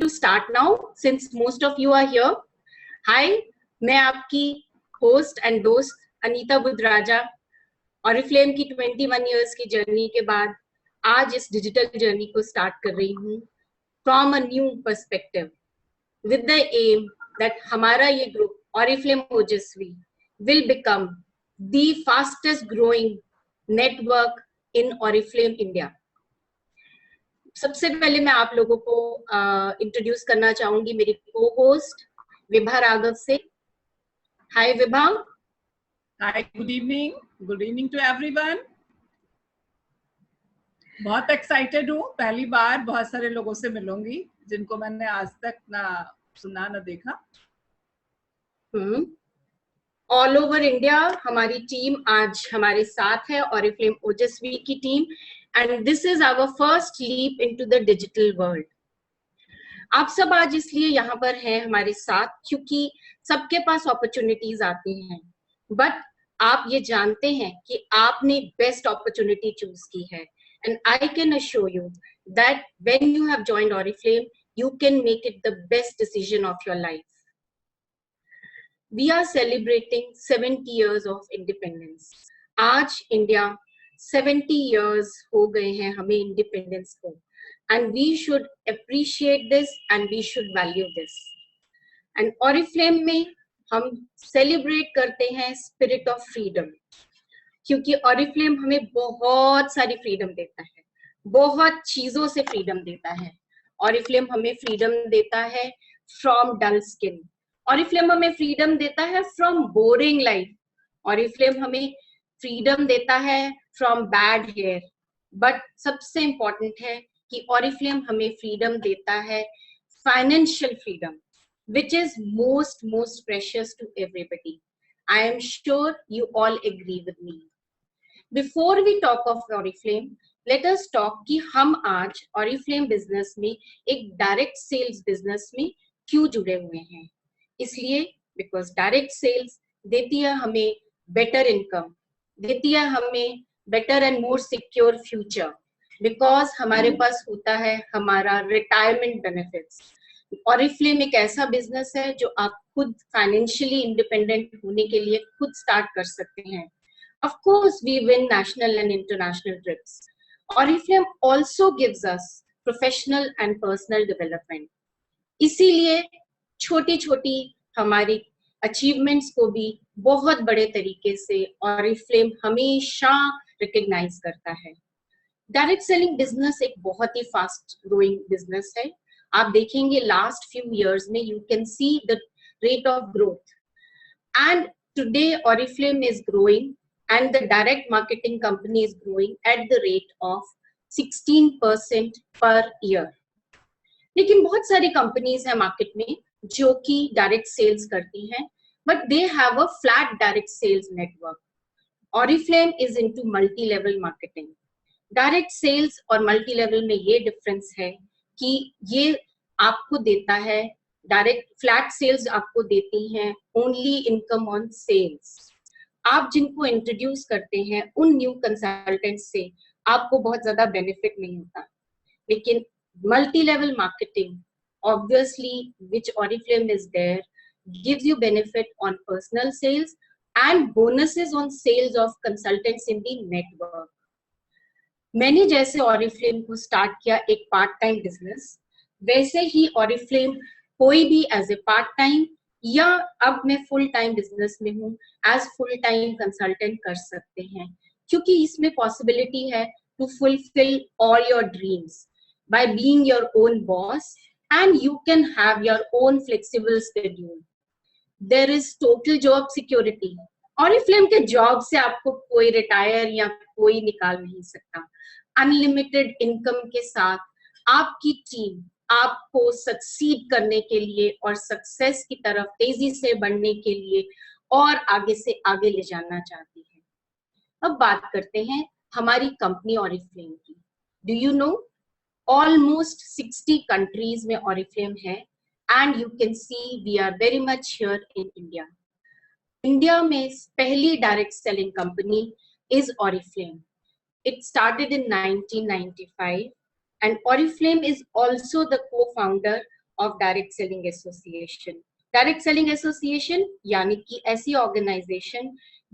to start now since most of you are here. Hi, मैं आपकी host and दोस्त Anita बुद्धराजा Oriflame की 21 years की जर्नी के बाद आज इस डिजिटल जर्नी को स्टार्ट कर रही हूँ from a new perspective with the aim that हमारा ये group Oriflame Ojaswi will become the fastest growing network in Oriflame India. सबसे पहले मैं आप लोगों को इंट्रोड्यूस करना चाहूंगी मेरी को होस्ट विभा राघव से। हाय विभा। हाय, गुड इवनिंग टू एवरीवन। बहुत एक्साइटेड हूँ, पहली बार बहुत सारे लोगों से मिलूंगी जिनको मैंने आज तक ना सुना ना देखा। ऑल ओवर इंडिया हमारी टीम आज हमारे साथ है, ऑरिफ्लेम ओजस्वी की team, and this is our first leap into the digital world. आप सब आज इसलिए यहाँ पर हैं हमारे साथ क्योंकि सबके पास अपॉर्चुनिटीज आती हैं, बट आप ये जानते हैं कि आपने बेस्ट अपॉर्चुनिटी चूज की है, and I can assure you that when you have joined Oriflame you can make it the best decision of your life. We are celebrating 70 years of independence. आज India 70 years हो गए हैं हमें independence को, and we should appreciate this and we should value this. And Oriflame में हम celebrate करते हैं स्पिरिट ऑफ फ्रीडम, क्योंकि ऑरिफ्लेम हमें बहुत सारी फ्रीडम देता है, बहुत चीजों से फ्रीडम देता है। ऑरिफ्लेम हमें फ्रीडम देता है फ्रॉम डल स्किन, ऑरिफ्लेम हमें फ्रीडम देता है फ्रॉम बोरिंग लाइफ, ऑरिफ्लेम हमें फ्रीडम देता है फ्रॉम बैड हेयर, बट सबसे इंपॉर्टेंट है कि ऑरिफ्लेम हमें फ्रीडम देता है financial freedom, which is most precious to everybody. I am sure you all agree with me. Before we talk of Oriflame, let us talk कि हम आज Oriflame business में एक डायरेक्ट सेल्स बिजनेस में क्यों जुड़े हुए हैं। इसलिए बिकॉज डायरेक्ट सेल्स देती है हमें बेटर इनकम, देती है हमें better and more secure future, because हमारे पास होता है हमारा रिटायरमेंट बेनिफिट्स। ऑरिफ्लेम एक ऐसा बिजनेस है जो आप खुद फाइनेंशियली इंडिपेंडेंट होने के लिए खुद स्टार्ट कर सकते हैं। Of course we win national and international trips. Oriflame also gives us professional and personal development. इसीलिए छोटी छोटी हमारी अचीवमेंट्स को भी बहुत बड़े तरीके से ऑरिफ्लेम हमेशा रिकग्नाइज करता है। डायरेक्ट सेलिंग बिजनेस एक बहुत ही फास्ट ग्रोइंग बिजनेस है। आप देखेंगे लास्ट फ्यू इयर्स में you can see the rate of growth, and today Oriflame is growing and the direct marketing company is growing at the rate of 16% per year. लेकिन बहुत सारी companies है market में जो कि डायरेक्ट सेल्स करती हैं, but they have a flat direct sales network. Oriflame is into multi level marketing. Direct sales और मल्टी लेवल में ये डिफरेंस है कि ये आपको देता है डायरेक्ट, फ्लैट सेल्स आपको देती हैं ओनली इनकम ऑन सेल्स। आप जिनको इंट्रोड्यूस करते हैं उन न्यू कंसल्टेंट से आपको बहुत ज्यादा बेनिफिट नहीं होता, लेकिन multi level marketing obviously which Oriflame is there gives you benefit on personal sales and bonuses on sales of consultants in the network. मैंने जैसे ऑरिफ्लेम को स्टार्ट किया एक पार्ट टाइम बिजनेस, वैसे ही ऑरिफ्लेम कोई भी एज ए पार्ट टाइम या अब मैं फुल टाइम बिजनेस में हूँ एज फुल टाइम कंसल्टेंट कर सकते हैं, क्योंकि इसमें पॉसिबिलिटी है to fulfil all your dreams by being your own boss, and you can have your own flexible schedule. There is total job security. Oriflame के job से आपको कोई रिटायर या कोई निकाल नहीं सकता। अनलिमिटेड इनकम के साथ आपकी टीम आपको सक्सीड करने के लिए और सक्सेस की तरफ तेजी से बढ़ने के लिए और आगे से आगे ले जाना चाहती है। अब बात करते हैं हमारी कंपनी ऑरिफ्लेम की। Do you know almost 60 countries में ऑरिफ्लेम है, and you can see we are very much here in India. India में पहली direct selling company is Oriflame. It started in 1995 and Oriflame is also the co-founder of Direct Selling Association. Direct selling association यानी कि ऐसी organisation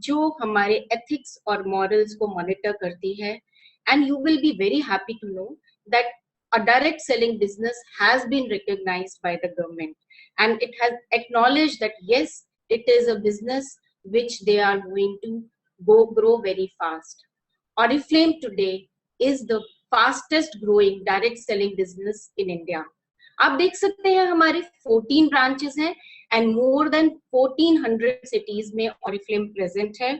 जो हमारे ethics और morals को monitor करती है, and you will be very happy to know that a direct selling business has been recognized by the government, and it has acknowledged that yes, it is a business which they are going to grow very fast. Oriflame today is the fastest growing direct selling business in India. आप देख सकते हैं हमारे 14 branches हैं and more than 1400 cities में Oriflame present है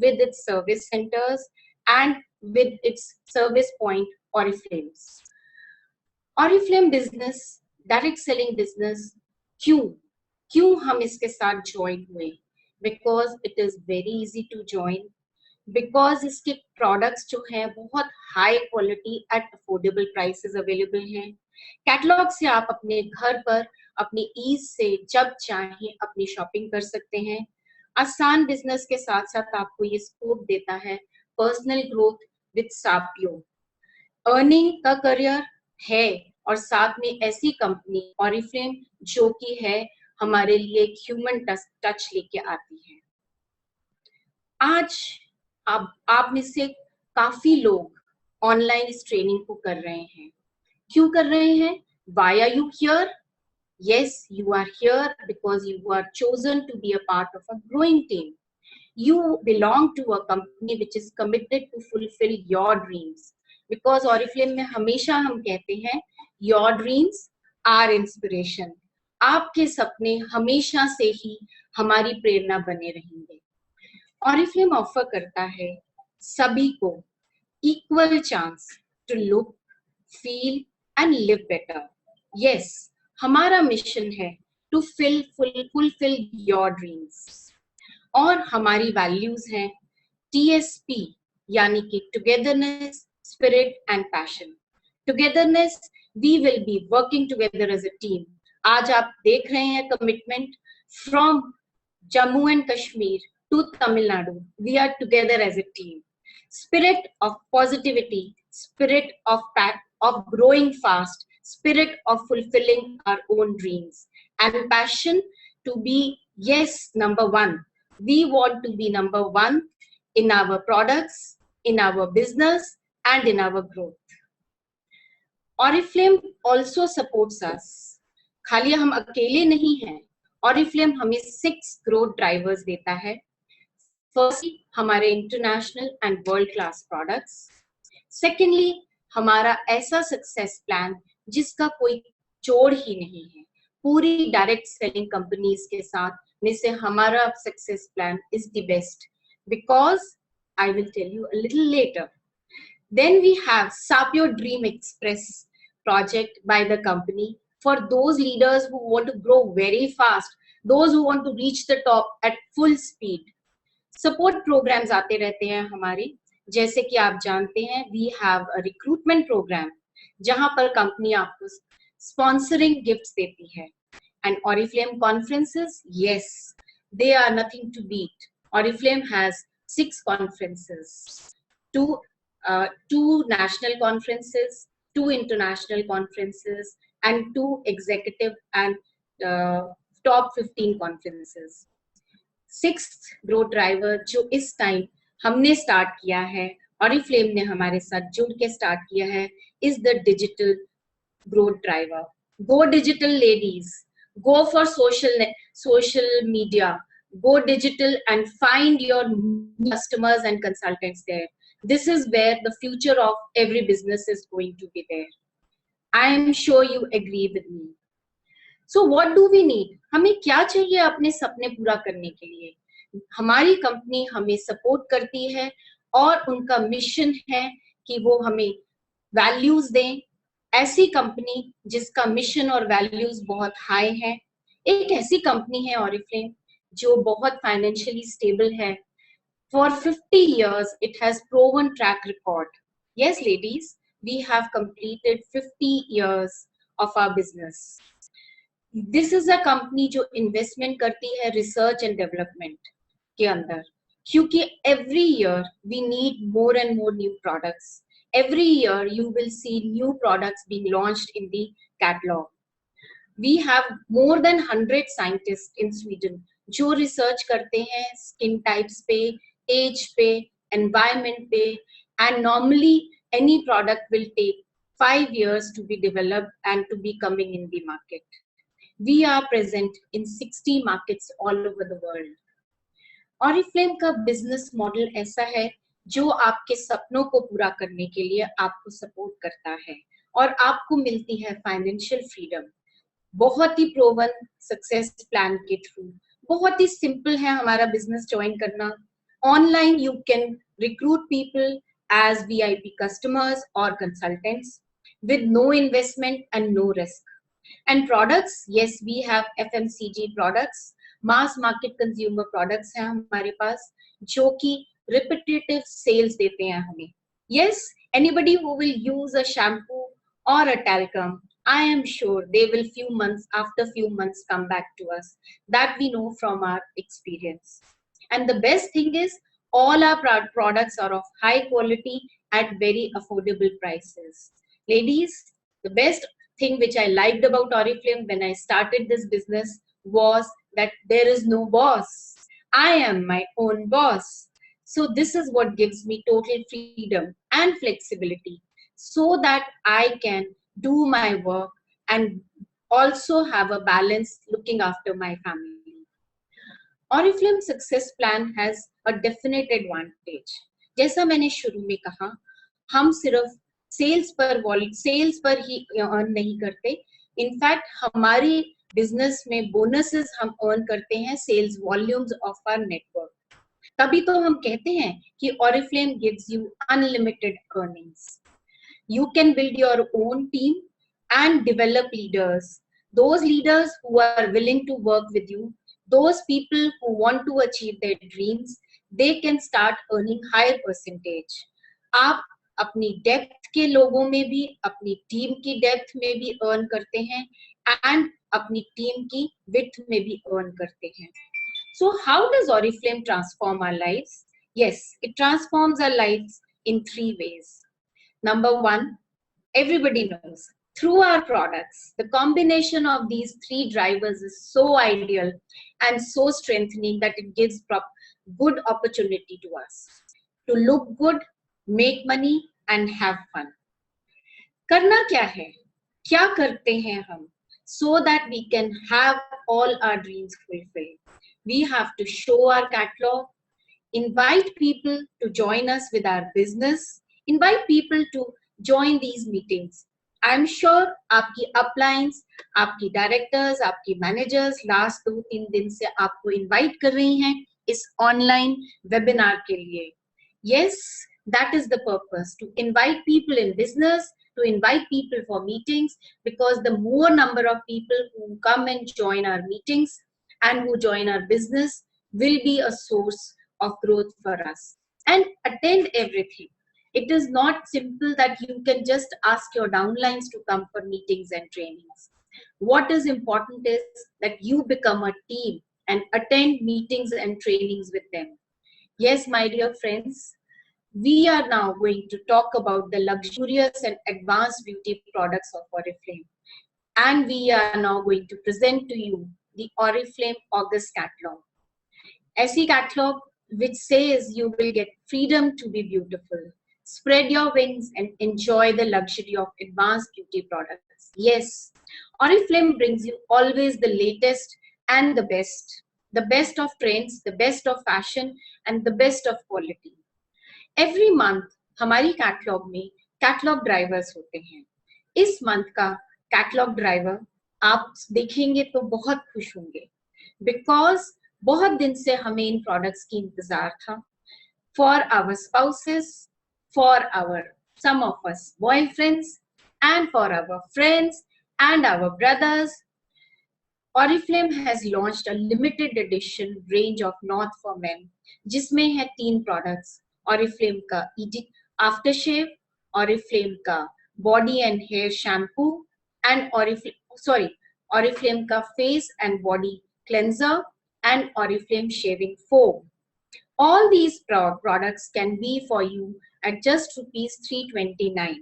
with its service centers and with its service point Oriflames. Oriflame business, direct selling business, क्यों हम इसके साथ ज्वाइन हुए? Because it is very easy to join, because इसके products जो हैं बहुत high quality at affordable prices available हैं. कैटलॉग से आप अपने घर पर अपनी ईज से जब चाहें अपनी शॉपिंग कर सकते हैं. आसान बिजनेस के साथ साथ आपको ये स्कोप देता है पर्सनल ग्रोथ विद सापियो. अर्निंग का करियर है और साथ में ऐसी कंपनी Oriflame जो कि है हमारे लिए ह्यूमन टच लेके आती है. आज आप में से काफी लोग ऑनलाइन इस ट्रेनिंग को कर रहे हैं. क्यों कर रहे हैं? Why are you here? Yes, you are here because you are chosen to be a part of a growing team. You belong to a company which is committed to fulfill your dreams. Because Oriflame में हमेशा हम कहते हैं your dreams are inspiration. आपके सपने हमेशा से ही हमारी प्रेरणा बने रहेंगे. Oriflame ऑफर करता है सभी को equal chance to look, feel and live better. Yes, हमारा मिशन है to fulfill your dreams. और हमारी वैल्यूज हैं TSP यानी कि togetherness, spirit and passion. Togetherness, we will be working together as a team. आज आप देख रहे हैं commitment from Jammu and Kashmir to Tamil Nadu. We are together as a team. Spirit of positivity, spirit of growing fast, spirit of fulfilling our own dreams, and passion to be, yes, number one. We want to be number one in our products, in our business, and in our growth. Oriflame also supports us. खाली हम अकेले नहीं हैं. Oriflame हमें 6 growth drivers देता है. Firstly, हमारे international and world class products. Secondly, हमारा ऐसा सक्सेस प्लान जिसका कोई जोड़ ही नहीं है. पूरी डायरेक्ट सेलिंग कंपनीज के साथ में से हमारा success plan is the best, because I will tell you a little later. Then we have Sapio Dream Express project by the company for those leaders who want to grow very fast, those who want to reach the top at full speed. Support programmes आते रहते हैं हमारे. जैसे कि आप जानते हैं we have a recruitment programme जहां पर कंपनी आपको स्पॉन्सरिंग गिफ्ट्स देती है. And Oriflame conferences, yes, they are nothing to beat. Oriflame has 6 conferences, 2 national conferences, 2 international conferences and 2 executive and top 15 conferences. 6th growth driver जो इस time हमने start किया है, Oriflame ने हमारे साथ जुड़ के स्टार्ट किया है, is the digital growth driver. Go digital ladies, go for social media, go digital and find your customers and consultants there. This is where the future of every business is going to be there. I am sure you agree with me. So what do we need? हमें क्या चाहिए अपने सपने पूरा करने के लिए? हमारी कंपनी हमें सपोर्ट करती है और उनका मिशन है कि वो हमें वैल्यूज दें. ऐसी कंपनी जिसका मिशन और वैल्यूज बहुत हाई है. एक ऐसी कंपनी है Oriflame जो बहुत फाइनेंशियली स्टेबल है. For 50 years it has proven track record. Yes ladies, we have completed 50 years of our business. This is a company जो इन्वेस्टमेंट करती है रिसर्च एंड डेवलपमेंट के अंदर, क्योंकि every year we need more and more new products. Every year you will see new products being launched in the catalog. We have more than 100 scientists in Sweden जो research करते हैं skin types पे, age पे, environment पे, and normally any product will take 5 years to be developed and to be coming in the market. We are present in 60 markets all over the world. Oriflame का business model ऐसा है जो आपके सपनों को पूरा करने के लिए आपको सपोर्ट करता है और आपको मिलती है फाइनेंशियल फ्रीडम बहुत ही प्रोवन सक्सेस प्लान के थ्रू। बहुत ही सिंपल है हमारा बिजनेस ज्वाइन करना। Online you can recruit people as VIP customers or consultants with no investment and no risk. And products, yes, we have FMCG products, mass market consumer products हैं हमारे पास जो कि repetitive sales देते हैं हमें। Yes, anybody who will use a shampoo or a talcum, I am sure they will after few months come back to us. That we know from our experience. And the best thing is all our products are of high quality at very affordable prices. Ladies, the best thing which I liked about Oriflame when I started this business was that there is no boss. I am my own boss. So this is what gives me total freedom and flexibility so that I can do my work and also have a balance looking after my family. Oriflame success plan has a definite advantage. जैसा मैंने शुरू में कहा, हम सिर्फ sales पर ही earn नहीं करते। इनफैक्ट हमारी बिजनेस में बोनसेस हम अर्न करते हैं sales volumes of our network. तभी तो हम कहते हैं कि Oriflame gives you unlimited earnings. You can build your own team and develop leaders. Those leaders who are willing to work with you, those people who want to achieve their dreams, they can start earning higher percentage. आप अपनी depth के लोगों में भी, अपनी team की depth में भी अर्न करते हैं एंड अपनी टीम की विड्थ में भी अर्न करते हैं। So how does Oriflame transform our lives? Yes, it transforms our lives in 3 ways. Number 1, everybody knows through our products, the combination of these 3 drivers is so ideal and so strengthening that it gives good opportunity to us to look good, make money and have fun. करना क्या है? क्या करते हैं हम? So that we can have all our dreams fulfilled. We have to show our catalog, invite people to join us with our business, invite people to join these meetings. I'm sure आपकी uplines, आपकी directors, आपकी managers last 2-3 दिन से आपको invite कर रही हैं इस online webinar के लिए. Yes, that is the purpose, to invite people in business, to invite people for meetings, because the more number of people who come and join our meetings and who join our business will be a source of growth for us. And attend everything. It is not simple that you can just ask your downlines to come for meetings and trainings. What is important is that you become a team and attend meetings and trainings with them. Yes, my dear friends, we are now going to talk about the luxurious and advanced beauty products of Oriflame. And we are now going to present to you the Oriflame August catalog. ऐसी catalog which says you will get freedom to be beautiful. Spread your wings and enjoy the luxury of advanced beauty products. Yes, Oriflame brings you always the latest and the best of trends, the best of fashion and the best of quality. Every month हमारी catalogue में catalogue drivers होते हैं। इस month का catalogue driver आप देखेंगे तो बहुत खुश होंगे, बिकॉज बहुत दिन से हमें इन प्रोडक्ट्स की इंतजार था। For our spouses, for our some of us boyfriends, and for our friends and our brothers, Oriflame has launched a limited edition range of North for Men, जिसमें है 3 प्रोडक्ट्स, Oriflame का आफ्टर शेव, Oriflame का body and hair shampoo and Oriflame का face and body cleanser and Oriflame shaving foam. All these products can be for you at just ₹329,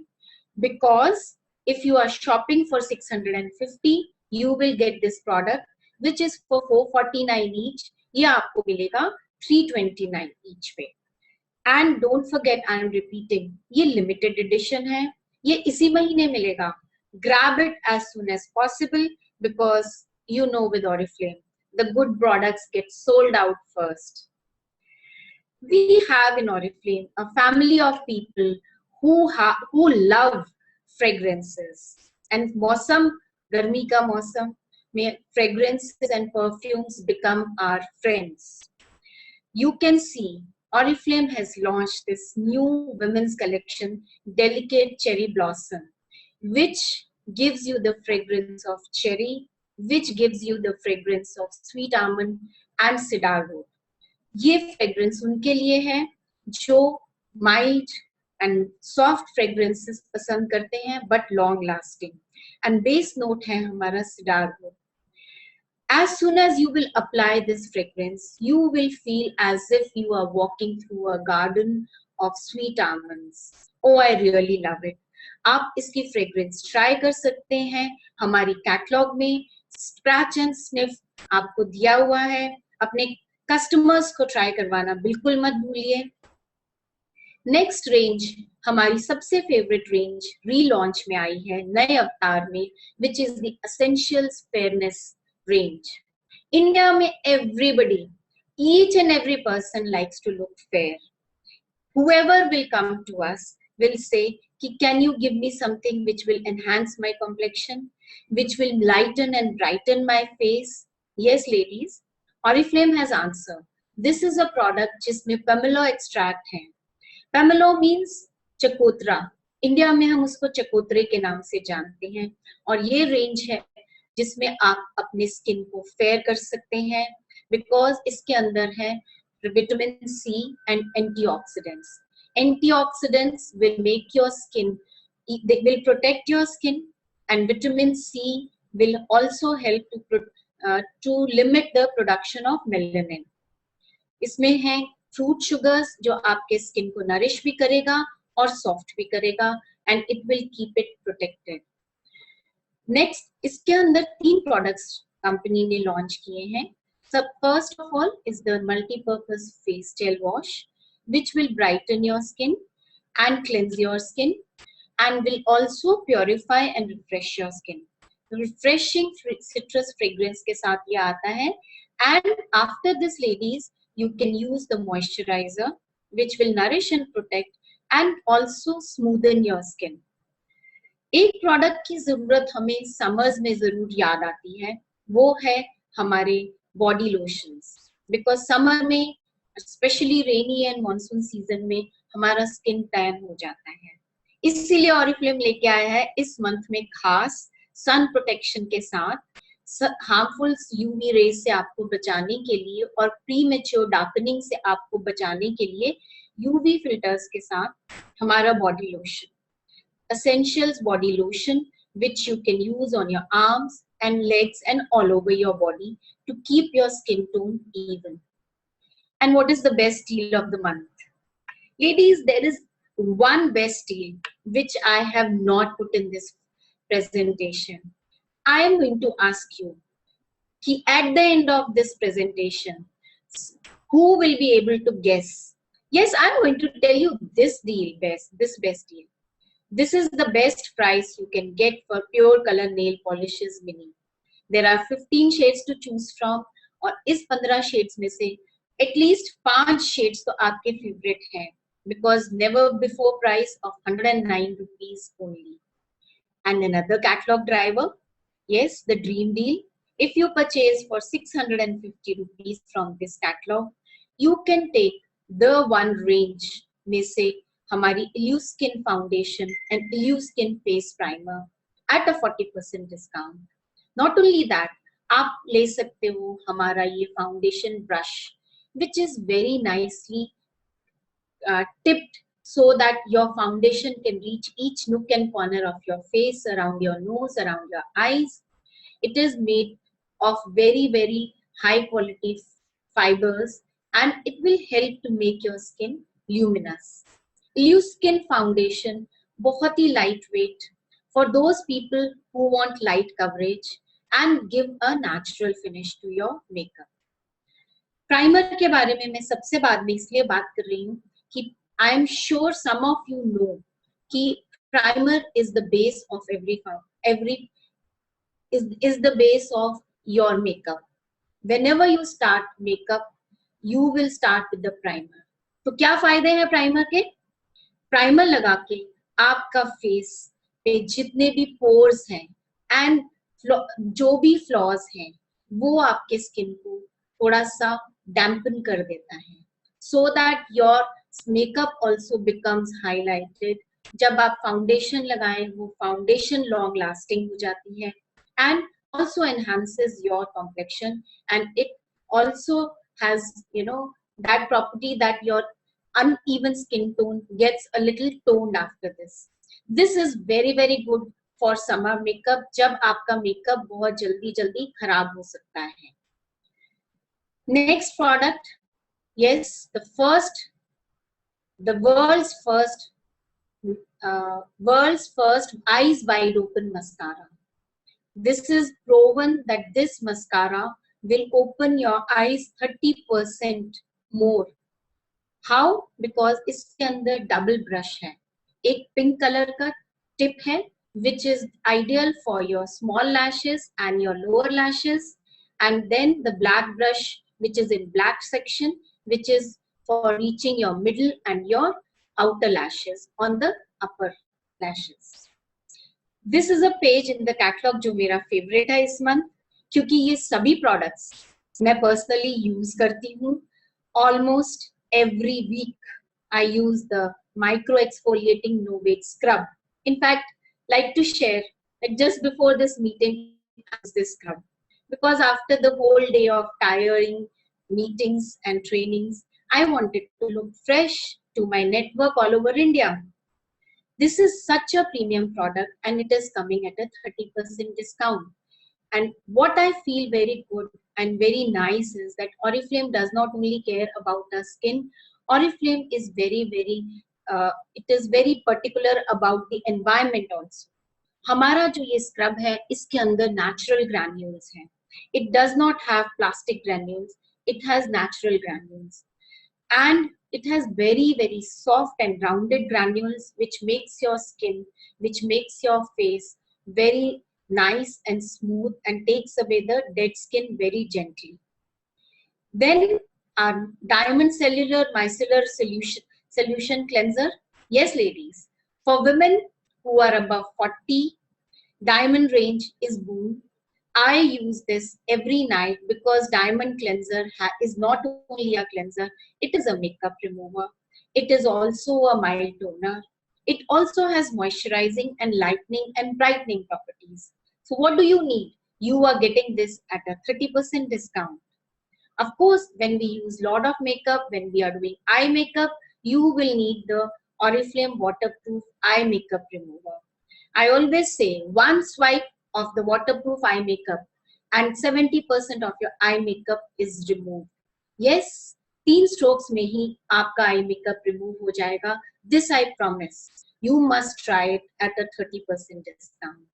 because if you are shopping for 650, you will get this product which is for 449 each. ये आपको मिलेगा 329 each पे. And don't forget, I am repeating, ये limited edition है, ये इसी महीने मिलेगा. Grab it as soon as possible because you know with Oriflame, the good products get sold out first. We have in Oriflame a family of people who love fragrances. And मौसम, गर्मी का मौसम में fragrances and perfumes become our friends. You can see Oriflame has launched this new women's collection, Delicate Cherry Blossom, which gives you the fragrance of cherry, which gives you the fragrance of sweet almond and cedar wood. ये fragrance उनके लिए है जो mild and soft fragrances पसंद करते हैं but long lasting. And base note है हमारा cedar wood. As soon as you will apply this fragrance, you will feel as if you are walking through a garden of sweet almonds. Oh, I really love it. आप इसकी fragrance try कर सकते हैं. हमारी catalog में scratch and sniff आपको दिया हुआ है. अपने customers को try करवाना बिल्कुल मत भूलिए. Next range हमारी सबसे favorite range relaunch में आई है नए अवतार में, which is the Essentials Fairness range. India mein everybody, each and every person likes to look fair. Whoever will come to us will say, can you give me something which will enhance my complexion, which will lighten and brighten my face? Yes, ladies, Oriflame has answered. This is a product जिसमें Pomelo extract है. Pomelo means चकोतरा. India में हम उसको चकोतरे के नाम से जानते हैं. और ये रेंज है जिसमें आप अपने स्किन को फेयर कर सकते हैं बिकॉज इसके अंदर है vitamin C and antioxidants. Antioxidants will make your skin, they will protect your skin, and vitamin C will also help to limit the production of melanin. इसमें है फ्रूट शुगर्स जो आपके स्किन को नरिश भी करेगा और सॉफ्ट भी करेगा and it will keep it protected. Next इसके अंदर 3 प्रोडक्ट्स कंपनी ने लॉन्च किए हैं. सब first of all is the multipurpose face gel wash which will brighten your skin and cleanse your skin and will also purify and refresh your skin. Refreshing citrus fragrance के साथ ये आता है. And after this ladies, you can use the moisturizer which will nourish and protect and also smoothen your skin. एक product की जरूरत हमें summers में जरूर याद आती है, वो है हमारे बॉडी लोशंस. बिकॉज समर में specially rainy and monsoon season में हमारा स्किन टैन हो जाता है. इसीलिए ऑरिफ्लेम लेके आया है इस मंथ में खास सन प्रोटेक्शन के साथ हार्मफुल यूवी रेज से आपको बचाने के लिए और प्रीमेच्योर डार्कनिंग से आपको बचाने के लिए यूवी फिल्टर्स के साथ हमारा body lotion, Essentials body lotion, which you can use on your arms and legs and all over your body to keep your skin tone even. And what is the best deal of the month? Ladies, there is one best deal which I have not put in this presentation. I am going to ask you, at the end of this presentation, who will be able to guess? Yes, I am going to tell you this best deal. This is the best price you can get for Pure Color Nail Polishes Mini. There are 15 shades to choose from और इस 15 shades में से at least 5 shades तो आपके favorite हैं because never before price of 109 rupees only. And another catalog driver, yes, the dream deal. If you purchase for 650 rupees from this catalog, you can take the one range में से हमारी Illuze skin foundation and Illuze skin face primer at a 40% discount. Not only that, आप ले सकते हो हमारा ये foundation brush which is very nicely tipped so that your foundation can reach each nook and corner of your face, around your nose, around your eyes. It is made of very, very high quality fibers and it will help to make your skin luminous. Illuze Skin Foundation बहुत ही light weight for those people who want light coverage and give a natural finish to your makeup. Primer के बारे में मैं सबसे बाद में इसलिए बात कर रही हूँ कि I am sure some of you know कि primer is the base of every is the base of your makeup. Whenever you start makeup, you will start with the primer. तो क्या फायदे हैं प्राइमर के? प्राइमर लगा के आपका face पे जितने भी पोर्स हैं एंड जो भी फ्लॉज हैं वो आपके स्किन को थोड़ा सा डैम्पन कर देता है, so that your makeup also becomes highlighted. जब आप फाउंडेशन लगाएं वो फाउंडेशन लॉन्ग लास्टिंग हो जाती है and also enhances your complexion, and it also has that property that your uneven skin tone gets a little toned after this. This is very very good for summer makeup जब आपका makeup बहुत जल्दी जल्दी खराब हो सकता है. Next product, yes, the world's first eyes wide open mascara. This is proven that this mascara will open your eyes 30% more. How? Because इसके अंदर डबल ब्रश है. एक पिंक कलर का टिप है which is ideal for your small lashes and your lower lashes, and then the black brush which is in black section which is for reaching your middle and your outer lashes on the upper lashes. This is a page in the catalog जो मेरा favourite है इस month, क्योंकि ये सभी products मैं personally use करती हूँ. Almost every week I use the micro exfoliating no wet scrub. In fact, like to share that just before this meeting I used this scrub because after the whole day of tiring meetings and trainings, I wanted to look fresh to my network all over India. This is such a premium product and it is coming at a 30% discount. And what I feel very good and very nice is that Oriflame does not only care about our skin. Oriflame is it is very particular about the environment also. हमारा जो ये scrub है इसके अंदर natural granules हैं. It does not have plastic granules. It has natural granules. And it has very very soft and rounded granules which makes your skin, which makes your face very nice and smooth and takes away the dead skin very gently. Then our Diamond Cellular Micellar Solution Cleanser. Yes ladies, for women who are above 40, Diamond range is boom. I use this every night because Diamond Cleanser is not only a cleanser, it is a makeup remover. It is also a mild toner. It also has moisturizing and lightening and brightening properties. So what do you need? You are getting this at a 30% discount. Of course, when we use lot of makeup, when we are doing eye makeup, you will need the Oriflame waterproof eye makeup remover. I always say one swipe of the waterproof eye makeup and 70% of your eye makeup is removed. Yes, 3 strokes में ही आपका eye makeup remove हो जाएगा. This I promise. You must try it at a 30% discount.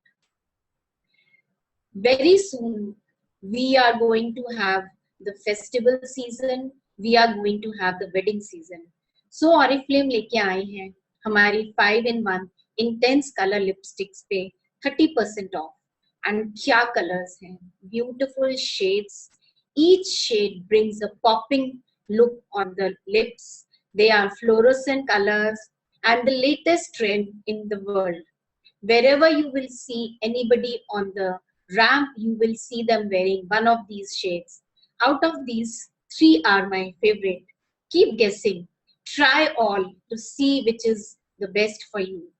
Very soon we are going to have the festival season. We are going to have the wedding season. So Oriflame लेके आए हैं हमारी 5-in-1 intense color lipsticks पे 30% off. And क्या colors हैं, beautiful shades. Each shade brings a popping look on the lips. They are fluorescent colors and the latest trend in the world. Wherever you will see anybody on the ramp, you will see them wearing one of these shades. Out of these, 3 are my favorite. Keep guessing. Try all to see which is the best for you.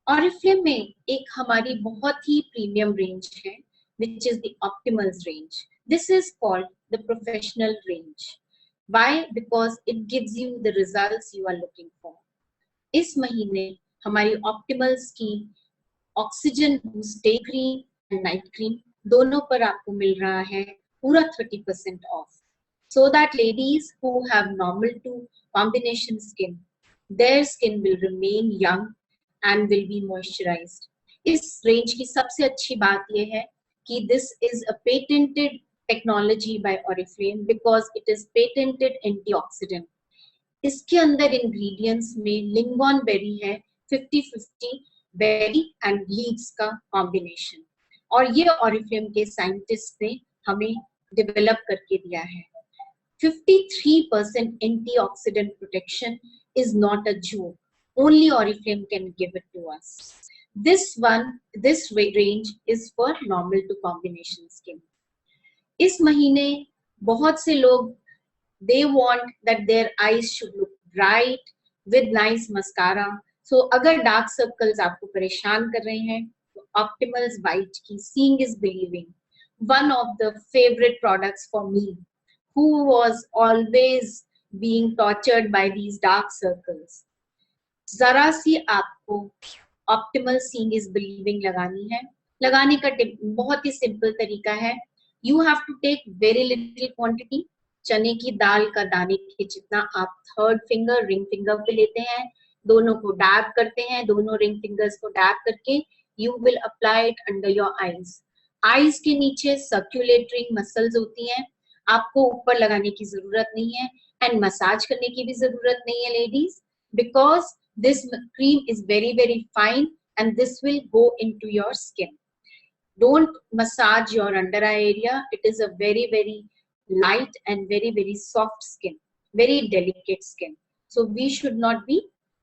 Oriflame में एक हमारी बहुत ही premium range है which is the Optimals range. This is called the professional range. Why? Because it gives you the results you are looking for. इस महीने हमारी Optimals की oxygen boost day cream and night cream दोनों पर आपको मिल रहा है पूरा 30% of. So that ladies who have normal to combination skin, their skin will remain young and will be moisturized. इस रेंज की सबसे अच्छी बात यह है कि this is a patented technology by Oriflame because it is patented antioxidant. इसके अंदर इंग्रेडिएंट्स में लिंगॉन बेरी है, 50-50 बेरी एंड लीव्स का कॉम्बिनेशन, और ये ऑरिफ्लेम के साइंटिस्ट ने हमें डेवलप करके दिया है। 53% antioxidant protection is not a joke. Only Oriflame can give it to us. This range is for normal to combination skin. इस महीने बहुत से लोग they want that their eyes should look bright with nice mascara. So अगर dark circles आपको परेशान कर रहे हैं तो Optimal's White की Seeing is Believing, one of the favorite products for me, who was always being tortured by these dark circles. जरा सी आपको ऑप्टिमल सीइंग इज बिलीविंग लगानी है। लगाने का बहुत ही सिंपल तरीका है। You have to take very little quantity. चने की दाल का दाने के जितना आप थर्ड फिंगर रिंग फिंगर पे लेते हैं, दोनों को डैब करते हैं, दोनों रिंग फिंगर्स को डैब करके you will apply it under your eyes. Eyes के नीचे सर्कुलेटरी मसल्स होती हैं, आपको ऊपर लगाने की जरूरत नहीं है एंड मसाज करने की भी जरूरत नहीं है ladies, because this cream is very fine and this will go into your skin. Don't massage your under eye area. It is a very light and very soft skin, very delicate skin, so we should not be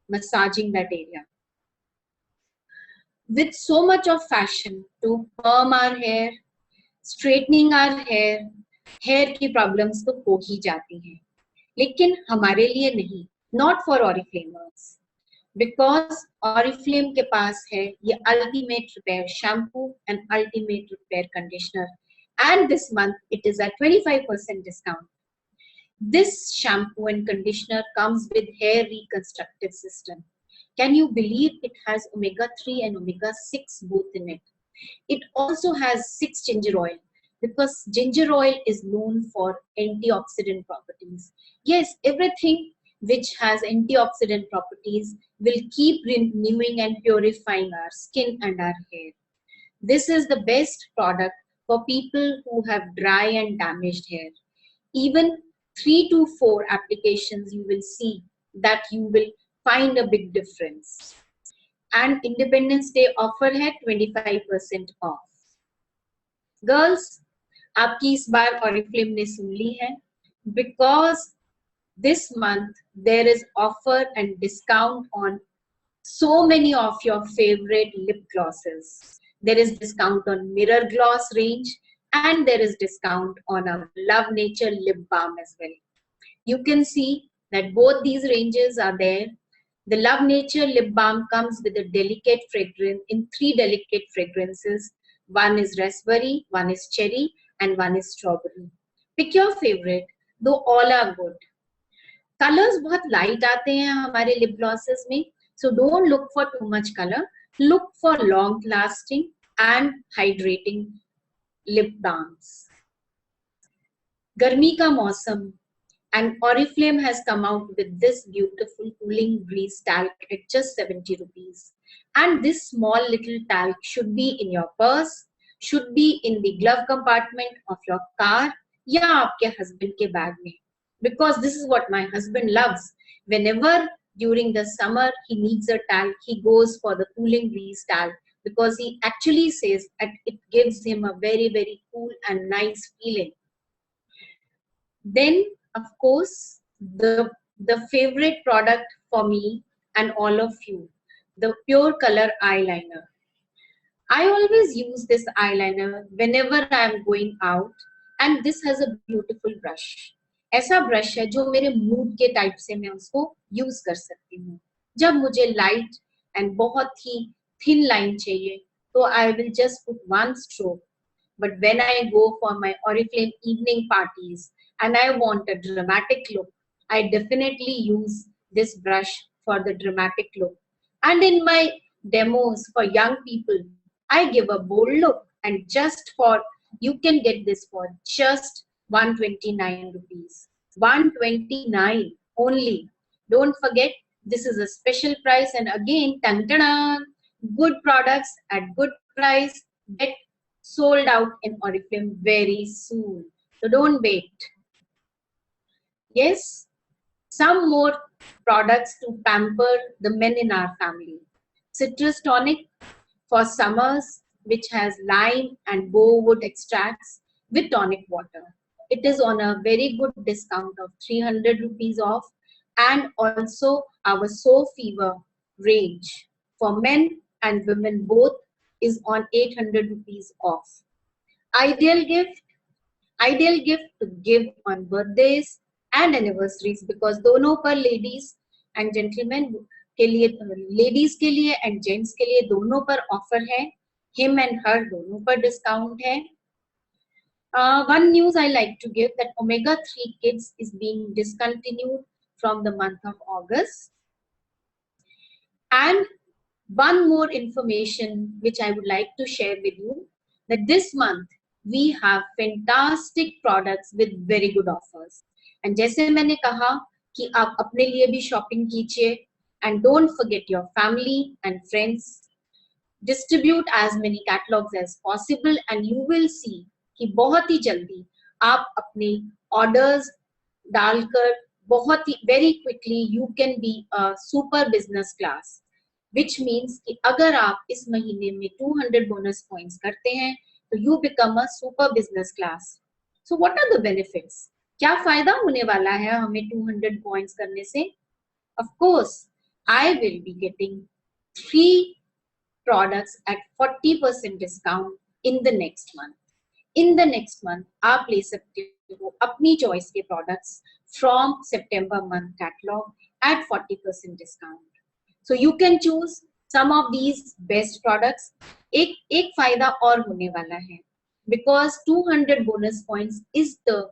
massaging that area. With so much of fashion to perm our hair, straightening our hair, hair की problems तो हो ही जाती हैं, लेकिन हमारे लिए नहीं, not for Oriflamers, because Oriflame के पास है ये ultimate repair shampoo and ultimate repair conditioner, and this month it is at 25% discount. This shampoo and conditioner comes with hair reconstructive system. Can you believe it has omega-3 and omega-6 both in it? It also has 6 ginger oil, because ginger oil is known for antioxidant properties. Yes, everything which has antioxidant properties will keep renewing and purifying our skin and our hair. This is the best product for people who have dry and damaged hair. Even 3 to 4 applications you will see that you will find a big difference. And Independence Day offer है 25% off. Girls, आपकी इस बार Oriflame ने सुन ली है, because this month there is offer and discount on so many of your favorite lip glosses. There is discount on Mirror Gloss range and there is discount on our Love Nature lip balm as well. You can see that both these ranges are there. The Love Nature lip balm comes with a delicate fragrance in 3 delicate fragrances. One is raspberry, one is cherry and one is strawberry. Pick your favorite, though all are good. Colours बहुत light आते हैं हमारे lip glosses में, so don't look for too much colour, look for long lasting and hydrating lip balms. गर्मी का मौसम and Oriflame has come out with this beautiful cooling breeze talc at just 70 rupees. And this small little talc should be in your purse, should be in the glove compartment of your car या आपके husband के bag में. Because this is what my husband loves. Whenever during the summer he needs a talc, he goes for the cooling breeze talc, because he actually says that it gives him a very cool and nice feeling. Then of course the favorite product for me and all of you, the Pure Color eyeliner. I always use this eyeliner whenever I am going out, and this has a beautiful brush. ऐसा brush है जो मेरे mood के type से मैं उसको use कर सकती हूँ। जब मुझे लाइट एंड बहुत ही थिन लाइन चाहिए तो I will just put 1 stroke. But when I go for my Oriflame evening parties and I want a dramatic look, I definitely use this brush for the dramatic look. And in my demos for young people, I give a bold look, and just for, you can get this for just 129 rupees. 129 only. Don't forget, this is a special price, and again, tan-ta-da, good products at good price get sold out in Oriflame very soon. So don't wait. Yes, some more products to pamper the men in our family. Citrus tonic for summers, which has lime and bowood extracts with tonic water. It is on a very good discount of 300 rupees off, and also our So Fever range for men and women both is on 800 rupees off. Ideal gift, ideal gift to give on birthdays and anniversaries, because दोनों पर ladies and gentlemen के लिए, ladies के लिए and gents के लिए दोनों पर offer है, him and her दोनों पर discount है. One news I like to give, that omega-3 kids is being discontinued from the month of August. And one more information which I would like to share with you, that this month we have fantastic products with very good offers. And जैसे मैंने कहा कि आप अपने लिए भी shopping कीजिए, and don't forget your family and friends. Distribute as many catalogs as possible, and you will see कि बहुत ही जल्दी आप अपने orders डालकर बहुत ही very quickly you can be a super business class. Which means कि अगर आप इस महीने में 200 bonus points करते हैं तो you become a super business class. So what are the benefits? क्या फायदा होने वाला है हमें 200 points करने से? Of course, I will be getting 3 products at 40% discount in the next month. In the next month, आप ले सकते हो अपनी choice के products from September month catalog at 40% discount. So you can choose some of these best products. एक फायदा और होने वाला है, because 200 bonus points is the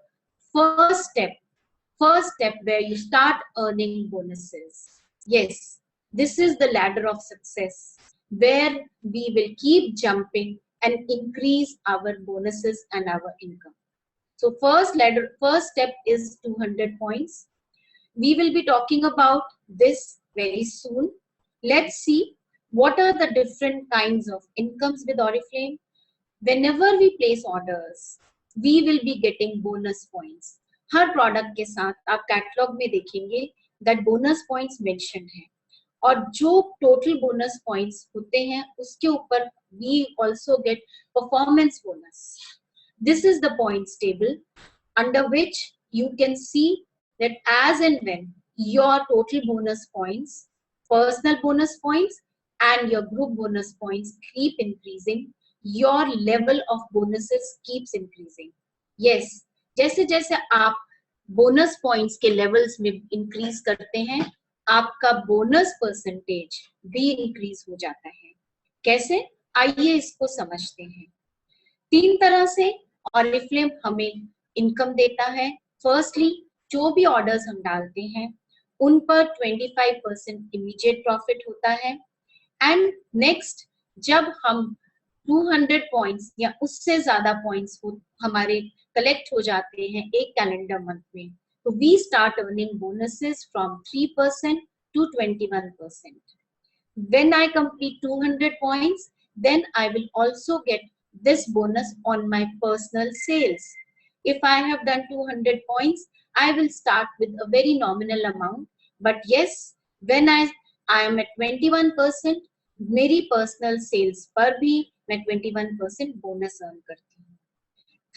first step where you start earning bonuses. Yes, this is the ladder of success where we will keep jumping and increase our bonuses and our income. So first step is 200 points. We will be talking about this very soon. Let's see what are the different kinds of incomes with Oriflame. Whenever we place orders, we will be getting bonus points. Her product के साथ आप catalog में देखेंगे that bonus points mentioned है, और जो total bonus points होते हैं उसके ऊपर we also get performance bonus. This is the points table under which you can see that as and when your total bonus points, personal bonus points and your group bonus points keep increasing, your level of bonuses keeps increasing. Yes, जैसे जैसे आप bonus points के levels में increase करते हैं, आपका bonus percentage भी increase हो जाता है. कैसे? आइए इसको समझते हैं. 3 तरह से Oriflame हमें income देता है. Firstly, जो भी orders हम डालते हैं उन पर 25% immediate profit होता है. And next, जब हम 200 points या उससे ज़्यादा points हमारे collect हो जाते हैं एक calendar month में, तो we start earning bonuses from 3% to 21%. When I complete 200 points, then I will also get this bonus on my personal sales. If I have done 200 points, I will start with a very nominal amount. But yes, when I am at 21%, मेरी personal sales पर भी मैं 21% bonus earn करती हूँ.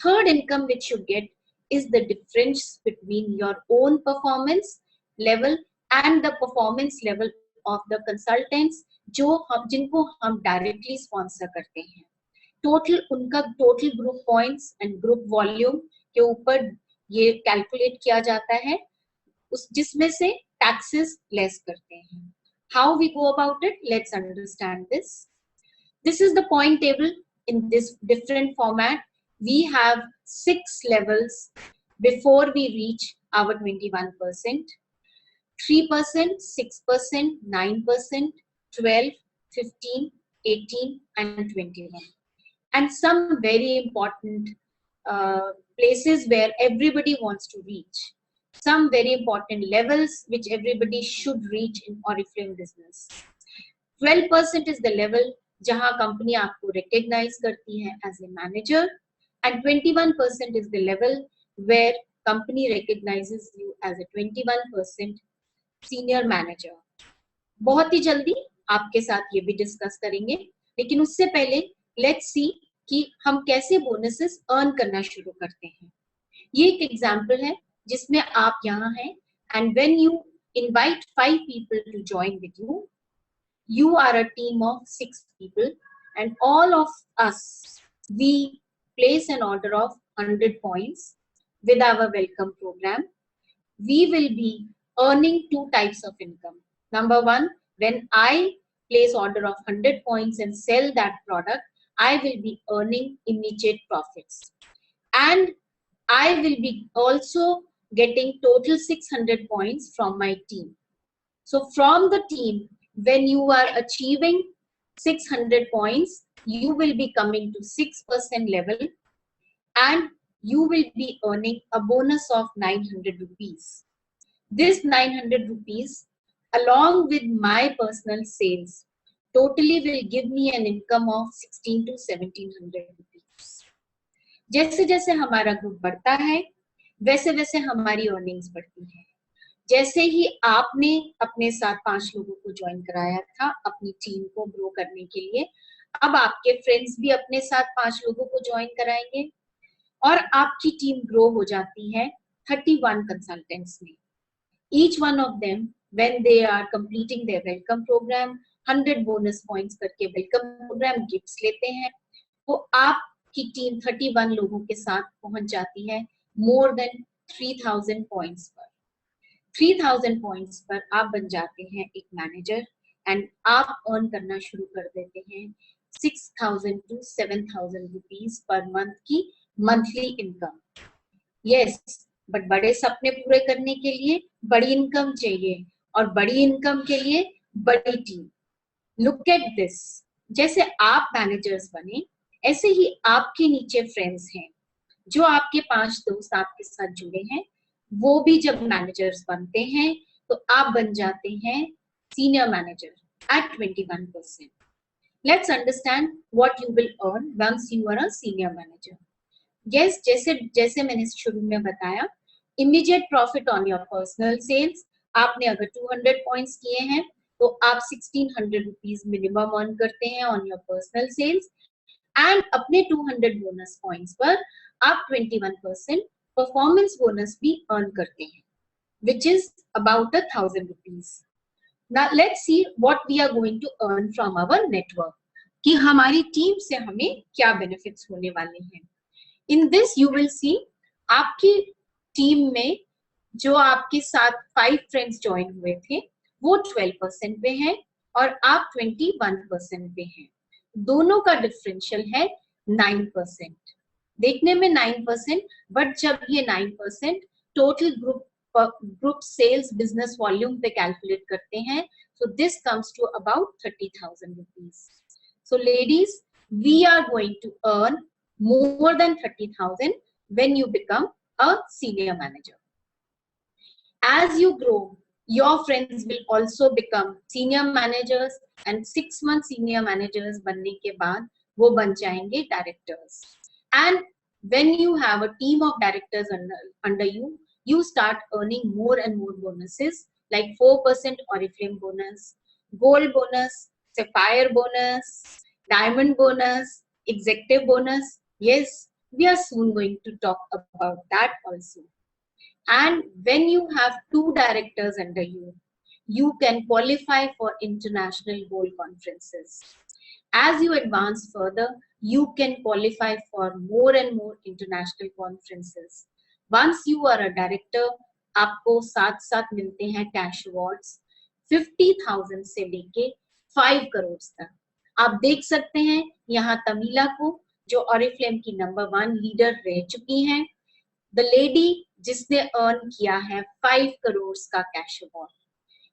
Third income which you get is the difference between your own performance level and the performance level of the consultants जिनको हम directly sponsor करते हैं. उनका total group points and group volume के ऊपर ये calculate किया जाता है, जिसमें से taxes less करते हैं. How we go about it? Let's understand this. This is the point table in this different format. We have 6 levels before we reach our 21%. 3%, 6%, 9%, 12, 15, 18, and 21. And some very important places where everybody wants to reach. Some very important levels which everybody should reach in Oriflame business. 12% is the level जहां company आपको recognize करती है as a manager, and 21% is the level where company recognizes you as a 21% senior manager. बहुत ही जल्दी आपके साथ ये भी डिस्कस करेंगे, लेकिन उससे पहले लेट्स सी कि हम कैसे बोनसेस अर्न करना शुरू करते हैं। ये एक एग्जांपल है जिसमें आप यहाँ हैं, and when you invite 5 people to join with you, you are a team of 6 people, and all of us, we place an order of 100 points with our welcome program. We will be earning 2 types of income. Number one, when I place order of 100 points and sell that product, I will be earning immediate profits, and I will be also getting total 600 points from my team. So from the team, when you are achieving 600 points, you will be coming to 6% level, and you will be earning a bonus of 900 rupees. This 900 rupees, along with my personal sales, totally will give me an income of 16 to 1700 rupees. जैसे जैसे हमारा group बढ़ता है, वैसे वैसे हमारी earnings बढ़ती है। जैसे ही आपने अपने साथ 5 लोगों को ज्वाइन कराया था अपनी टीम को ग्रो करने के लिए, अब आपके फ्रेंड्स भी अपने साथ 5 लोगों को ज्वाइन कराएंगे, और आपकी टीम ग्रो हो जाती है 31 कंसल्टेंट्स में। Each one of them, when they are completing their welcome program, 100 bonus points करके welcome program gifts लेते हैं, तो आपकी टीम 31 लोगों के साथ पहुंच जाती है more than 3000 points पर। 3000 points पर आप बन जाते हैं एक मैनेजर, एंड आप अर्न करना शुरू कर देते हैं 6000 to 7000 rupees पर मंथ की मंथली इनकम। यस, बट बड़े सपने पूरे करने के लिए बड़ी इनकम चाहिए, और बड़ी इनकम के लिए बड़ी टीम। लुक एट दिस, जैसे आप मैनेजर्स बने, ऐसे ही आपके नीचे फ्रेंड्स हैं जो आपके 5 दोस्त आपके साथ जुड़े हैं, वो भी जब मैनेजर्स बनते हैं तो आप बन जाते हैं senior manager eight 21%. Let's understand what you will earn once you are a senior manager. Yes, जैसे मैंने शुरू में बताया, immediate profit on your personal sales. आपने अगर 200 पॉइंट्स किए हैं तो आप 1600 रुपीज मिनिमम अर्न करते हैं on your personal sales, and अपने 200 बोनस पॉइंट्स पर आप 21% परफॉर्मेंस बोनस भी अर्न करते हैं, which is about 1000 rupees. Now let's see what we are going to earn from our network, कि हमारी टीम से हमें क्या बेनिफिट्स होने वाले हैं। In this you will see, आपकी टीम में जो आपके साथ 5 फ्रेंड्स ज्वाइन हुए थे वो 12% पे हैं और आप 21% पे हैं। दोनों का डिफरेंशियल है 9%। देखने में 9%, बट जब ये 9% total group sales business volume पे कैलकुलेट करते हैं, so this comes to about 30,000 rupees. So ladies, we are going to earn more than 30,000 when you become a senior manager. As you grow, your friends will also become senior managers, and 6 months senior managers बनने के बाद वो बन जाएंगे directors. And when you have a team of directors under you, you start earning more and more bonuses like 4% Oriflame bonus, gold bonus, sapphire bonus, diamond bonus, executive bonus. Yes, we are soon going to talk about that also. And when you have 2 directors under you, you can qualify for international gold conferences. As you advance further, you can qualify for more and more international conferences. Once you are a director, आपको साथ मिलते हैं cash awards 50,000 से लेके 5 करोड़ तक। आप देख सकते हैं यहाँ तमीला को, जो ऑरिफ्लेम की नंबर 1 लीडर रह चुकी हैं, द लेडी जिसने अर्न किया है 5 करोड़ का cash award.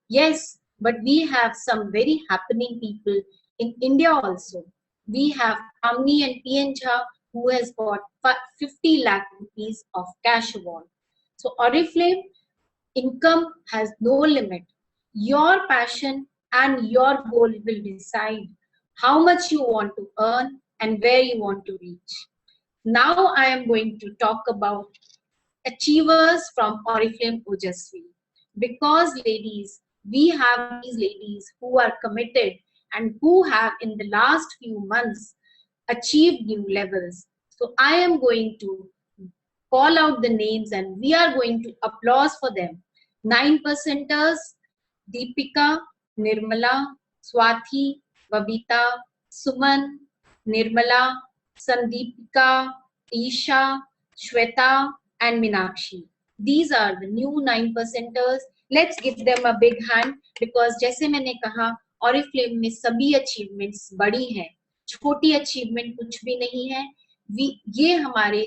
Yes, but we have some very happening people in India also. We have Amni and PN Jha, who has got 50 lakh rupees of cash award. So Oriflame income has no limit. Your passion and your goal will decide how much you want to earn and where you want to reach. Now I am going to talk about achievers from Oriflame Ojasvi, because ladies, we have these ladies who are committed and who have in the last few months achieved new levels. So I am going to call out the names and we are going to applause for them. 9 percenters: Deepika, Nirmala, Swathi, Babita, Suman, Nirmala, Sandeepika, Isha, Shweta, and Minakshi. These are the new 9 percenters. Let's give them a big hand, because जैसे मैंने कहा Oriflame में सभी achievements बड़ी हैं, छोटी achievement कुछ भी नहीं है. ये हमारे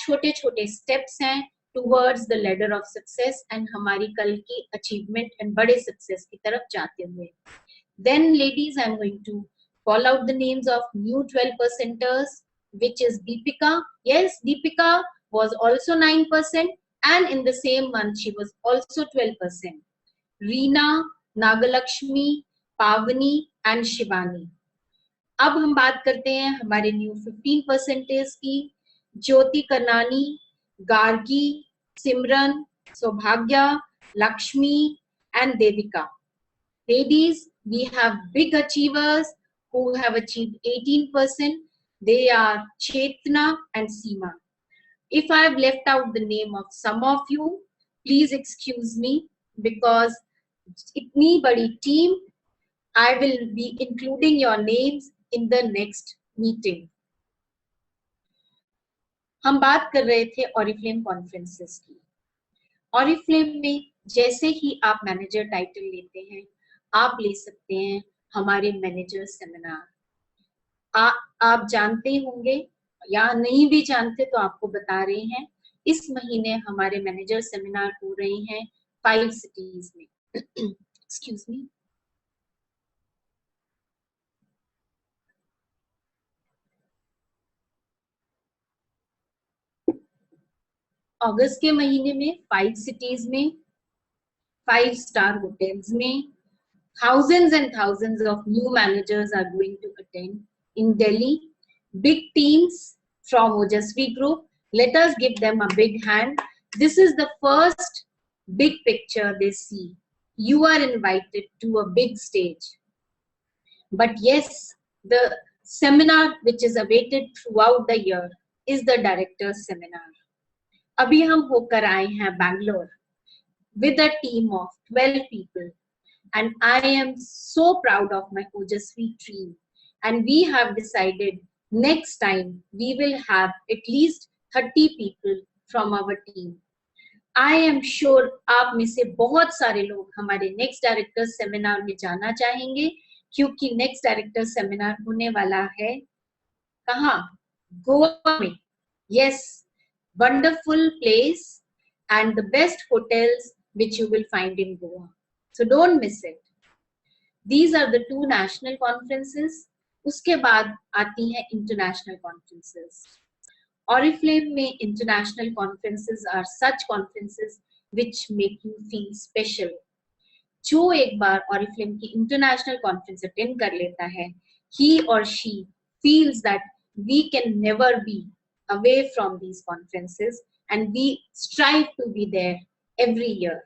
छोटे छोटे steps हैं towards the ladder of success and हमारी कल की achievement and बड़े success की तरफ जाते हुए. Then ladies, I'm going to call out the names of new 12 percenters, which is Deepika. Yes, Deepika was also 9%, and in the same month she was also 12%. Reena, Nagalakshmi, Pavani and Shivani. अब हम बात करते हैं हमारे new 15% की. ज्योति करनानी, गार्गी, सिमरन, सौभाग्य, Lakshmi and Devika. Ladies, we have big achievers who have achieved 18%. They are Chetna and Seema. If I have left out the name of some of you, please excuse me, because itni badi team, I will be including your names in the next meeting. हम बात कर रहे थे Oriflame conferences की. Oriflame में जैसे ही आप manager title लेते हैं, आप ले सकते हैं हमारे मैनेजर सेमिनार. आप जानते होंगे या नहीं भी जानते तो आपको बता रहे हैं, इस महीने हमारे मैनेजर सेमिनार हो रहे हैं 5 cities में. Excuse me. अगस्त के महीने में 5 cities में 5-star hotels में thousands and thousands of new managers are going to attend in Delhi. Big teams from Ojasvi Group. Let us give them a big hand. This is the first big picture they see. You are invited to a big stage. But yes, the seminar which is awaited throughout the year is the Director's Seminar. अभी हम होकर आए हैं Bangalore with a team of 12 people. And I am so proud of my Ojasvi team. And we have decided next time we will have at least 30 people from our team. I am sure आप में से बहुत सारे लोग हमारे next director seminar में जाना चाहेंगे, क्योंकि next director seminar होने वाला है कहाँ? गोवा में. Yes, wonderful place and the best hotels which you will find in Goa. So don't miss it. These are the 2 national conferences. उसके बाद आती हैं international conferences. Oriflame में international conferences are such conferences which make you feel special. जो एक बार Oriflame की international conference attend कर लेता है, he or she feels that we can never be away from these conferences and we strive to be there every year.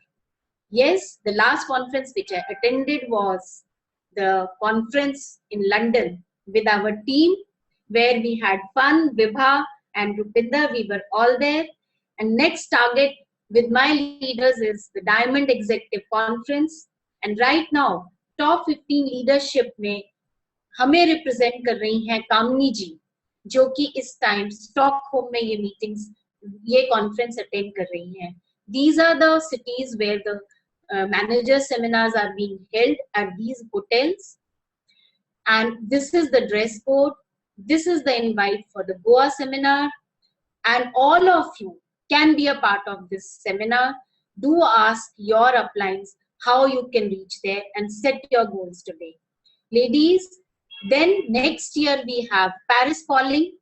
Yes, the last conference which I attended was the conference in London with our team, where we had fun. Vibha and Rupinder, we were all there. And next target with my leaders is the Diamond Executive Conference. And right now, top 15 leadership में हमें represent कर रही हैं कामनी जी, जो कि इस time Stockholm में ये meetings, ये conference attend कर रही हैं. These are the cities where the manager seminars are being held at these hotels. And this is the dress code. This is the invite for the Goa seminar. And all of you can be a part of this seminar. Do ask your uplines how you can reach there and set your goals today. Ladies, then next year we have Paris Calling.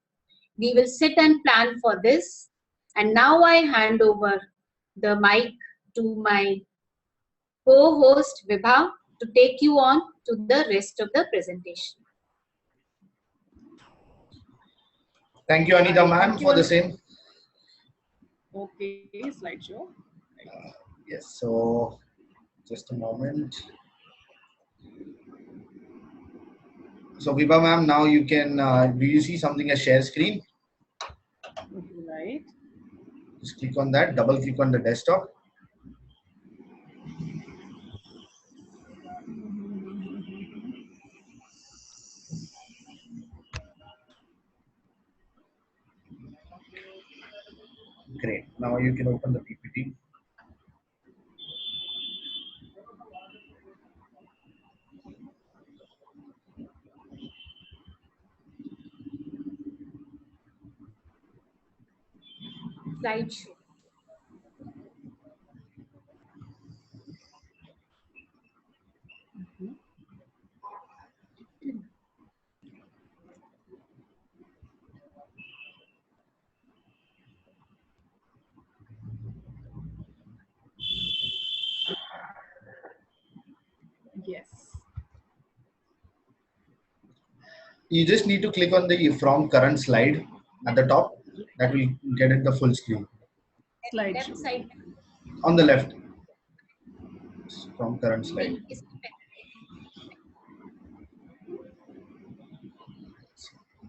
We will sit and plan for this. And now I hand over the mic to my co-host Vibha to take you on to the rest of the presentation. Thank you, Anita ma'am, for the same. Okay, slideshow. Yes, so just a moment. So Vibha ma'am, now you can, do you see something as share screen? Right. Just click on that, double click on the desktop. Great, now you can open the PPT. Slideshow. Yes. You just need to click on the from current slide at the top. That will get it the full screen. Slideshow. Left side. On the left, from current slide.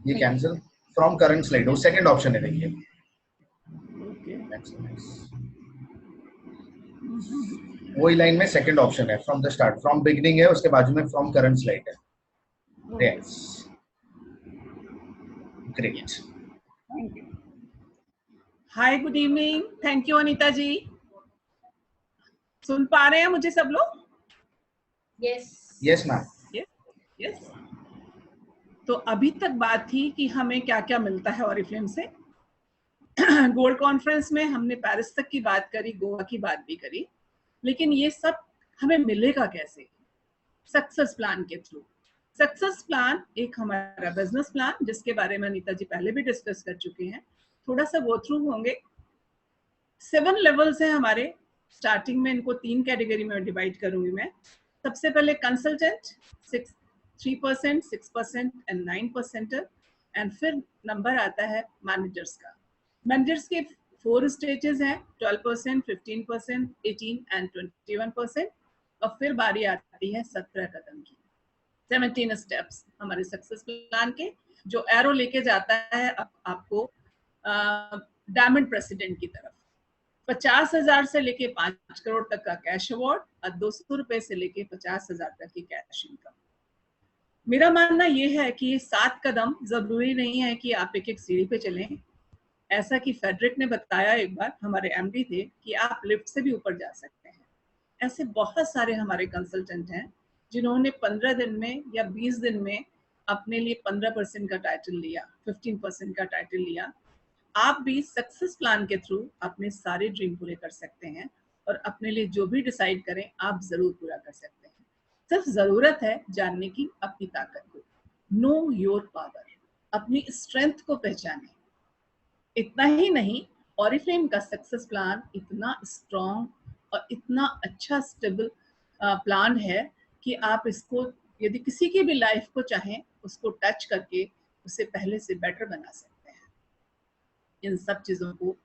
ये cancel from current slide. वो second option है देखिए. Okay. वही line में second option है from the start. From beginning है, उसके बाजू में from current slide है. Yes. Great. Thank you. Hi, good evening. Thank you, Anita जी. सुन पा रहे हैं मुझे सब लोग? Yes. Yes, ma'am. Yes. Yes. तो अभी तक बात थी कि हमें क्या क्या मिलता है ऑरिफ्लेम से. गोल्ड कॉन्फ्रेंस में हमने पेरिस तक की बात करी, गोवा की बात भी करी, लेकिन ये सब हमें मिलेगा कैसे? सक्सेस प्लान के थ्रू. सक्सेस प्लान एक हमारा बिजनेस प्लान, जिसके बारे में अनीता जी पहले भी डिस्कस कर चुके हैं. थोड़ा सा गो थ्रू होंगे. 7 लेवल्स हैं हमारे. स्टार्टिंग में इनको 3 कैटेगरी में डिवाइड करूंगी मैं. सबसे पहले कंसल्टेंट 3%, 6% एंड 9%. एंड फिर नंबर आता है मैनेजर्स का. मैनेजर्स के 4 स्टेजेस हैं, 12%, 15%, 18 एंड 21%. और फिर बारी आती है 17 कदम की. 17 स्टेप्स हमारे सक्सेस प्लान के, जो एरो लेके जाता है आपको डायमंड प्रेसिडेंट की तरफ. 50,000 से लेके 5 करोड़ तक का कैश अवार्ड और 200 रुपए से लेके 50,000 तक की कैश इनकम. मेरा मानना यह है कि 7 कदम जरूरी नहीं है कि आप एक एक सीढ़ी पे चलें. ऐसा कि फेडरिक ने बताया एक बार, हमारे एमडी थे, कि आप लिफ्ट से भी ऊपर जा सकते हैं. ऐसे बहुत सारे हमारे कंसल्टेंट हैं जिन्होंने 15 दिन में या 20 दिन में अपने लिए 15% का टाइटल लिया, 15% का टाइटल लिया. आप भी सक्सेस प्लान के थ्रू अपने सारे ड्रीम पूरे कर सकते हैं और अपने लिए जो भी डिसाइड करें आप जरूर पूरा कर सकते हैं. सिर्फ जरूरत है जानने की अपनी ताकत को. Know your power. अपनी स्ट्रेंथ को पहचानें. इतना ही नहीं, ऑरिफ्लेम का सक्सेस प्लान इतना स्ट्रॉन्ग और इतना अच्छा स्टेबल प्लान है कि आप इसको यदि किसी की भी लाइफ को चाहें उसको टच करके उसे पहले से बेटर बना सकते हैं. इन सब चीज़ों को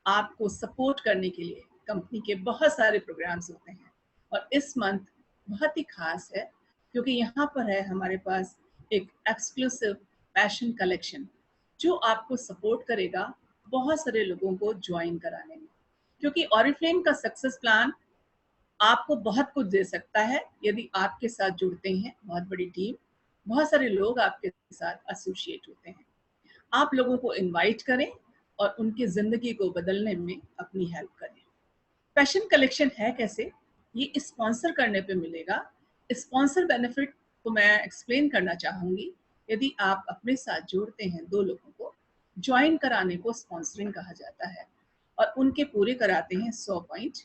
आपको सपोर्ट करने के लिए कंपनी के बहुत सारे प्रोग्राम्स होते हैं. और इस मंथ बहुत ही खास है क्योंकि यहाँ पर है हमारे पास एक एक्सक्लूसिव पैशन कलेक्शन जो आपको सपोर्ट करेगा बहुत सारे लोगों को ज्वाइन कराने में. क्योंकि ऑरिफ्लेम का सक्सेस प्लान आपको बहुत कुछ दे सकता है यदि आपके साथ जुड़ते हैं. बहुत बड़ी टीम, बहुत सारे लोग आपके साथ एसोसिएट होते हैं. आप लोगों को इनवाइट करें और उनकी जिंदगी को बदलने में अपनी हेल्प करें. पैशन कलेक्शन है कैसे, ये स्पॉन्सर करने पे मिलेगा. स्पॉन्सर बेनिफिट को मैं एक्सप्लेन करना चाहूँगी. यदि आप अपने साथ जोड़ते हैं 2 लोगों को, ज्वाइन कराने को स्पॉन्सरिंग कहा जाता है और उनके पूरे कराते हैं 100 पॉइंट,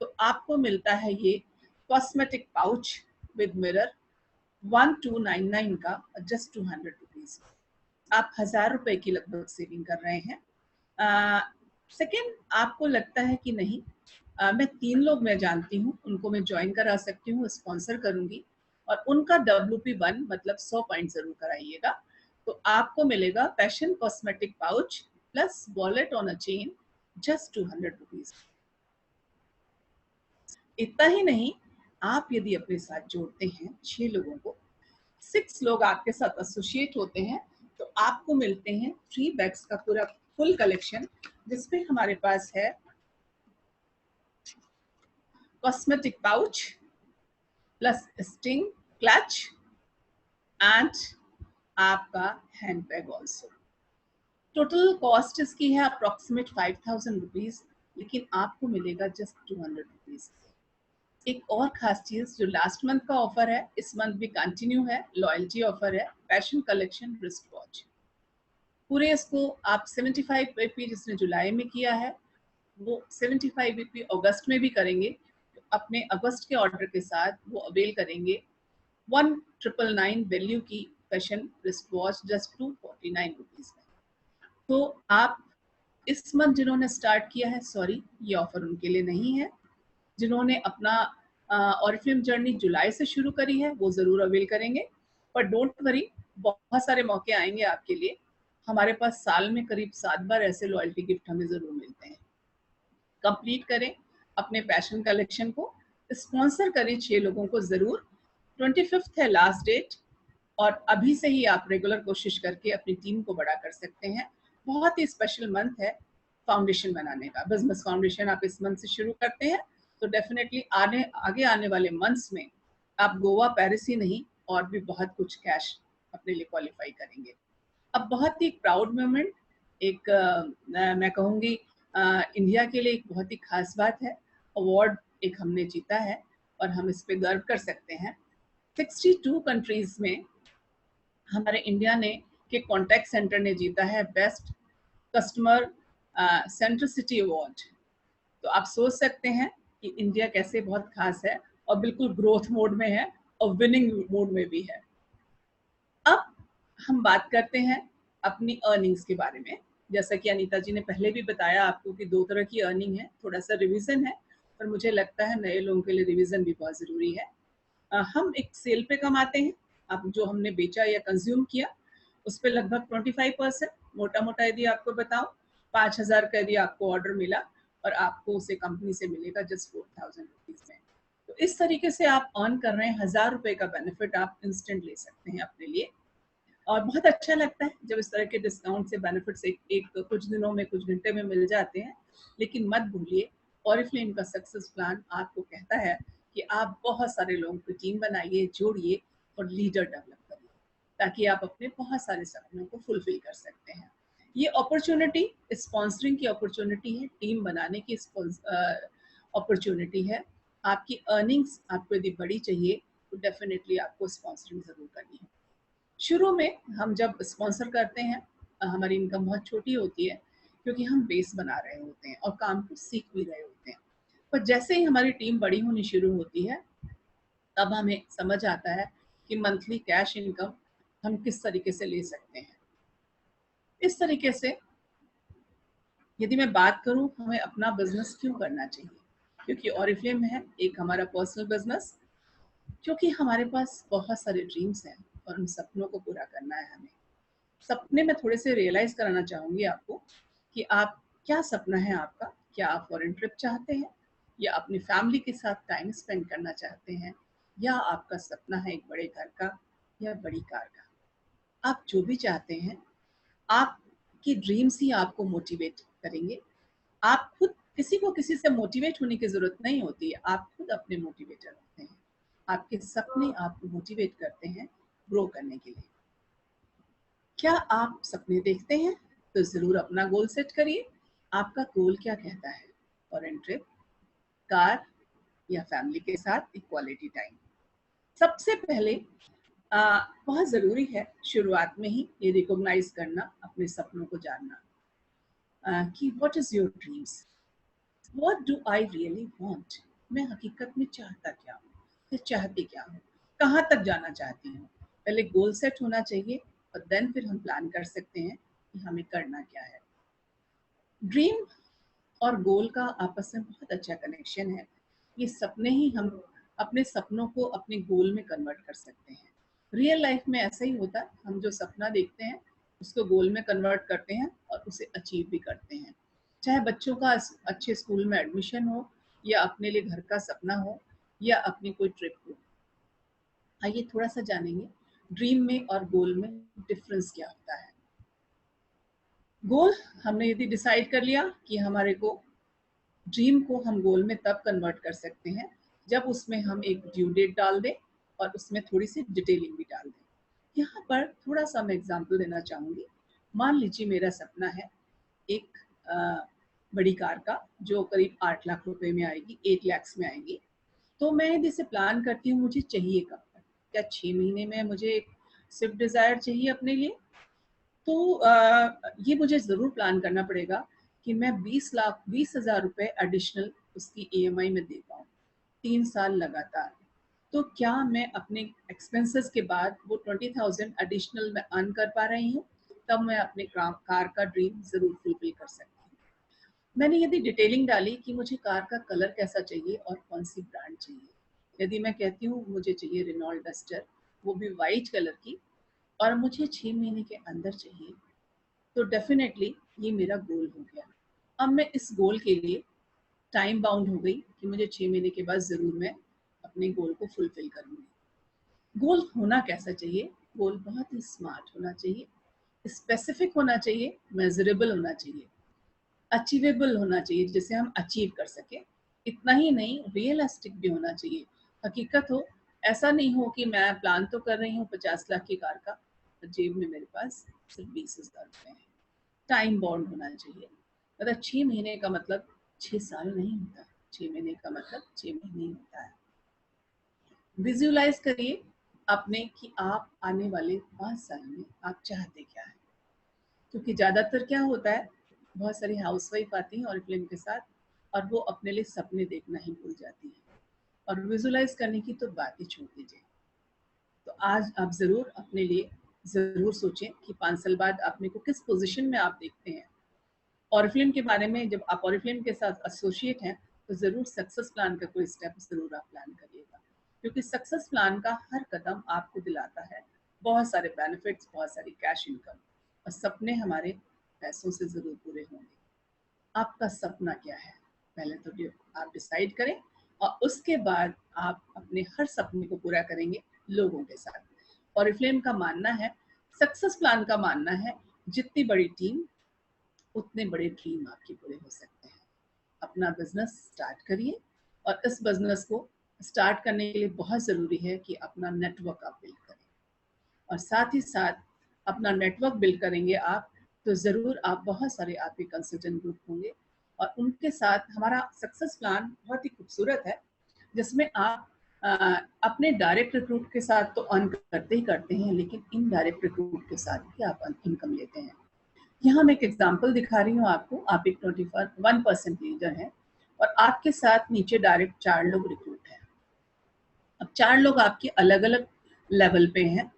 तो आपको मिलता है ये कॉस्मेटिक पाउच विद मिरर 1299 का, जस्ट 200 रुपीज. आप 1000 रुपए की लगभग सेविंग कर रहे हैं. सेकेंड, आपको लगता है कि नहीं मैं 3 लोग मैं जानती हूँ उनको मैं ज्वाइन करा सकती हूँ, स्पॉन्सर करूँगी और उनका WP1 मतलब 100 पॉइंट जरूर कराइएगा। तो आपको मिलेगा passion cosmetic pouch plus wallet on a chain just 200 rupees. इतना ही नहीं, आप यदि अपने साथ जोड़ते हैं 6 लोगों को, 6 लोग आपके साथ एसोसिएट होते हैं, तो आपको मिलते हैं 3 बैग्स का पूरा फुल कलेक्शन, जिसमें हमारे पास है cosmetic pouch plus sting clutch and आपका hand bag also. Total cost इसकी है अप्रोक्सीमेट 5000 रुपीज, लेकिन आपको मिलेगा जस्ट 200 रुपीज। एक और खास चीज जो लास्ट मंथ का ऑफर है, इस मंथ भी कंटिन्यू है, लॉयल्टी ऑफर है, पैशन कलेक्शन रिस्ट वॉच। पूरे इसको आप 75 BP जिसने जुलाई में किया है, वो 75 BP अगस्त में भी करेंगे। तो अपने अगस्त के ऑर्डर के साथ वो अवेल करेंगे 1999 वैल्यू की passion wrist watch just 249 rupees में। तो आप इस मंथ जिन्होंने स्टार्ट किया है, सॉरी ये ऑफर उनके लिए नहीं है। जिन्होंने अपना ऑरिफ्लेम जर्नी जुलाई से शुरू करी है वो जरूर अवेल करेंगे, पर डोंट वरी, बहुत सारे मौके आएंगे आपके लिए। हमारे पास साल में करीब 7 बार ऐसे लॉयल्टी गिफ्ट हमें जरूर मिलते हैं। कंप्लीट करें अपने पैशन कलेक्शन को, स्पॉन्सर करें 6 लोगों को जरूर। 25 है लास्ट डेट, और अभी से ही आप रेगुलर कोशिश करके अपनी टीम को बड़ा कर सकते हैं। बहुत ही स्पेशल मंथ है फाउंडेशन बनाने का। बिजनेस फाउंडेशन आप इस मंथ से शुरू करते हैं तो डेफिनेटली आगे आने वाले मंथ्स में आप गोवा पेरिस ही नहीं और भी बहुत कुछ कैश अपने लिए क्वालिफाई करेंगे। अब बहुत ही प्राउड मोमेंट, एक मैं कहूँगी इंडिया के लिए एक बहुत ही खास बात है। अवार्ड एक हमने जीता है और हम इस पे गर्व कर सकते हैं। 62 कंट्रीज में हमारे इंडिया ने के कॉन्टैक्ट सेंटर ने जीता है बेस्ट कस्टमर सेंट्रिसिटी अवार्ड। तो आप सोच सकते हैं कि इंडिया कैसे बहुत खास है और बिल्कुल ग्रोथ मोड में है और विनिंग मोड में भी है। अब हम बात करते हैं अपनी अर्निंग्स के बारे में। जैसा कि अनीता जी ने पहले भी बताया आपको कि 2 तरह की अर्निंग है, थोड़ा सा रिवीजन है, पर मुझे लगता है नए लोगों के लिए रिवीजन भी बहुत जरूरी है। हम एक सेल पे कमाते हैं। अब जो हमने बेचा या कंज्यूम किया उस पर लगभग 25%, मोटा मोटा यदि आपको बताऊं 5000 का यदि आपको ऑर्डर मिला और आपको उसे कंपनी से मिलेगा जस्ट 4000 रुपीज में, तो इस तरीके से आप अर्न कर रहे हैं 1000 रुपए का बेनिफिट आप इंस्टेंट ले सकते हैं अपने लिए। और बहुत अच्छा लगता है जब इस तरह के डिस्काउंट से बेनिफिट्स एक कुछ दिनों में, कुछ घंटे में मिल जाते हैं। लेकिन मत भूलिए, ऑरिफ्लेम का सक्सेस प्लान आपको कहता है कि आप बहुत सारे लोगों की टीम बनाइए, जोड़िए और लीडर डेवलप करिए, ताकि आप अपने बहुत सारे सपनों को फुलफिल कर सकते हैं। ये अपॉर्चुनिटी स्पॉन्सरिंग की अपॉर्चुनिटी है, टीम बनाने की अपॉर्चुनिटी है। आपकी अर्निंग्स आपको यदि बड़ी चाहिए तो डेफिनेटली आपको स्पॉन्सरिंग जरूर करनी है। शुरू में हम जब स्पॉन्सर करते हैं हमारी इनकम बहुत छोटी होती है, क्योंकि हम बेस बना रहे होते हैं और काम को सीख भी रहे होते हैं। पर जैसे ही हमारी टीम बड़ी होनी शुरू होती है तब हमें समझ आता है कि मंथली कैश इनकम हम किस तरीके से ले सकते हैं। इस तरीके से यदि मैं बात करूं हमें अपना बिजनेस क्यों करना चाहिए, क्योंकि ऑरिफ्लेम है एक हमारा पर्सनल बिजनेस, क्योंकि हमारे पास बहुत सारे ड्रीम्स हैं और उन सपनों को पूरा करना है हमें। सपने में थोड़े से रियलाइज कराना चाहूंगी आपको कि आप क्या सपना है आपका। क्या आप फॉरेन ट्रिप चाहते हैं, या अपनी फैमिली के साथ टाइम स्पेंड करना चाहते हैं, या आपका सपना है एक बड़े घर का या बड़ी कार का। आप जो भी चाहते हैं, आपकी ड्रीम्स ही आपको मोटिवेट करेंगे। आप खुद, किसी को किसी से मोटिवेट होने की जरूरत नहीं होती है, आप खुद अपने मोटिवेटर होते हैं। आपके सपने आपको मोटिवेट करते हैं ग्रो करने के लिए। क्या आप सपने देखते हैं तो जरूर अपना गोल सेट करिए। आपका गोल क्या कहता है, फॉरेन ट्रिप, कार या फैमिली के साथ एक क्वालिटी टाइम। सबसे पहले बहुत ज़रूरी है शुरुआत में ही ये रिकॉग्नाइज करना, अपने सपनों को जानना कि what is your dreams, what do I really want. मैं हकीकत में चाहता क्या हूँ, फिर चाहती क्या हूँ, कहाँ तक जाना चाहती हूँ। पहले गोल सेट होना चाहिए और देन फिर हम प्लान कर सकते हैं कि हमें करना क्या है। ड्रीम और गोल का आपस में बहुत अच्छा कनेक्शन है। ये सपने ही हम अपने सपनों को अपने गोल में कन्वर्ट कर सकते हैं। रियल लाइफ में ऐसा ही होता है, हम जो सपना देखते हैं उसको गोल में कन्वर्ट करते हैं और उसे अचीव भी करते हैं। चाहे बच्चों का अच्छे स्कूल में एडमिशन हो, या अपने लिए घर का सपना हो, या अपनी कोई ट्रिप हो। आइए थोड़ा सा जानेंगे ड्रीम में और गोल में डिफरेंस क्या होता है। गोल हमने यदि डिसाइड कर लिया कि हमारे को ड्रीम को हम गोल में तब कन्वर्ट कर सकते हैं जब उसमें हम एक ड्यू डेट डाल दें और उसमें थोड़ी सी डिटेलिंग भी डाल दें। यहाँ पर थोड़ा सा मैं एग्जांपल देना चाहूँगी। मान लीजिए मेरा सपना है एक बड़ी कार का, जो करीब 8 लाख रुपए में आएगी, 8 लाख में आएगी। तो मैं यदि इसे प्लान करती हूँ, मुझे चाहिए कब तक? क्या 6 महीने में मुझे एक स्विफ्ट डिज़ायर चाहिए अपने लिए? तो ये मुझे ज़रूर प्लान करना पड़ेगा कि मैं 20,000 रुपए एडिशनल उसकी EMI में दे पाऊँ 3 साल लगातार। तो क्या मैं अपने एक्सपेंसेस के बाद वो 20,000 एडिशनल में अर्न कर पा रही हूँ? तब मैं अपने कार का ड्रीम ज़रूर फुलफिल कर सकती हूँ। मैंने यदि डिटेलिंग डाली कि मुझे कार का कलर कैसा चाहिए और कौन सी ब्रांड चाहिए, यदि मैं कहती हूँ मुझे चाहिए रेनॉल्ट डस्टर, वो भी वाइट कलर की, और मुझे 6 महीने के अंदर चाहिए, तो डेफिनेटली ये मेरा गोल हो गया। अब मैं इस गोल के लिए टाइम बाउंड हो गई कि मुझे 6 महीने के बाद ज़रूर मैं अपने गोल को फुलफिल करूँगी। गोल होना कैसा चाहिए? गोल बहुत ही स्मार्ट होना चाहिए, स्पेसिफिक होना चाहिए, मेजरेबल होना चाहिए, अचीवेबल होना चाहिए, जिसे हम अचीव कर सके। इतना ही नहीं, रियलिस्टिक भी होना चाहिए, हकीकत हो। ऐसा नहीं हो कि मैं प्लान तो कर रही हूँ 50 लाख की कार का, जेब में मेरे पास सिर्फ 20,000 रुपए है। टाइम बाउंड होना चाहिए, मतलब 6 महीने का मतलब 6 साल नहीं होता, 6 महीने का मतलब 6 महीने ही होता है। विजुअलाइज करिए अपने कि आप आने वाले 5 साल में आप चाहते क्या है। क्योंकि ज़्यादातर क्या होता है, बहुत सारी हाउसवाइफ आती हैं और फिल्म के साथ, और वो अपने लिए सपने देखना ही भूल जाती है, और विजुअलाइज करने की तो बात ही छोड़ दीजिए। तो आज आप ज़रूर अपने लिए ज़रूर सोचें कि 5 साल बाद अपने को किस पोजीशन में आप देखते हैं। और फिल्म के बारे में, जब आप और फिल्म के साथ एसोसिएट हैं, तो ज़रूर सक्सेस प्लान का कोई स्टेप ज़रूर आप प्लान करिएगा, क्योंकि सक्सेस प्लान का हर कदम आपको दिलाता है बहुत सारे बेनिफिट्स, बहुत सारी कैश इनकम, और सपने हमारे पैसों से ज़रूर पूरे होंगे। आपका सपना क्या है, पहले तो आप डिसाइड करें, और उसके बाद आप अपने हर सपने को पूरा करेंगे लोगों के साथ। और फिल्म का मानना है, सक्सेस प्लान का मानना है, जितनी बड़ी टीम उतने बड़े ड्रीम आपके पूरे हो सकते हैं। अपना बिजनेस स्टार्ट करिए, और इस बिजनेस को स्टार्ट करने के लिए बहुत ज़रूरी है कि अपना नेटवर्क आप बिल्ड करें, और साथ ही साथ अपना नेटवर्क बिल्ड करेंगे आप, तो ज़रूर आप बहुत सारे आपके कंसल्टेंट ग्रुप होंगे, और उनके साथ हमारा सक्सेस प्लान बहुत ही खूबसूरत है, जिसमें आप अपने डायरेक्ट रिक्रूट के साथ तो अर्न करते ही करते हैं, लेकिन इनडायरेक्ट रिक्रूट के साथ भी आप इनकम लेते हैं। यहाँ मैं एक एग्जांपल दिखा रही हूँ आपको। आप एक 21% लीडर हैं, और आपके साथ नीचे डायरेक्ट 4 लोग रिक्रूट हैं। अब 4 लोग आपके अलग अलग लेवल पे हैं।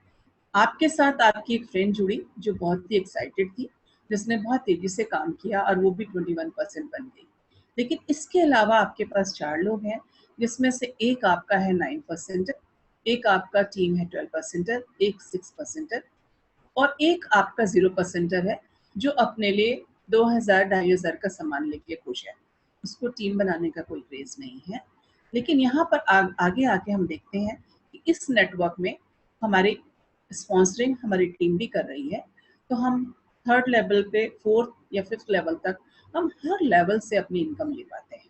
आपके साथ आपकी एक फ्रेंड जुड़ी जो बहुत ही एक्साइटेड थी, जिसने बहुत तेजी से काम किया, और वो भी 21% बन गई। लेकिन इसके अलावा आपके पास 4 लोग हैं, जिसमें से एक आपका है 9%, एक आपका टीम है 12%, एक 6%, और एक आपका 0% है, जो अपने लिए 2,000-2,500 का सामान लेके खुश है। उसको टीम बनाने का कोई क्रेज नहीं है। लेकिन यहाँ पर आगे आके हम देखते हैं कि इस नेटवर्क में हमारे स्पॉन्सरिंग हमारी टीम भी कर रही है। तो हम 3rd लेवल पे 4th या 5th लेवल तक हम हर लेवल से अपनी इनकम ले पाते हैं।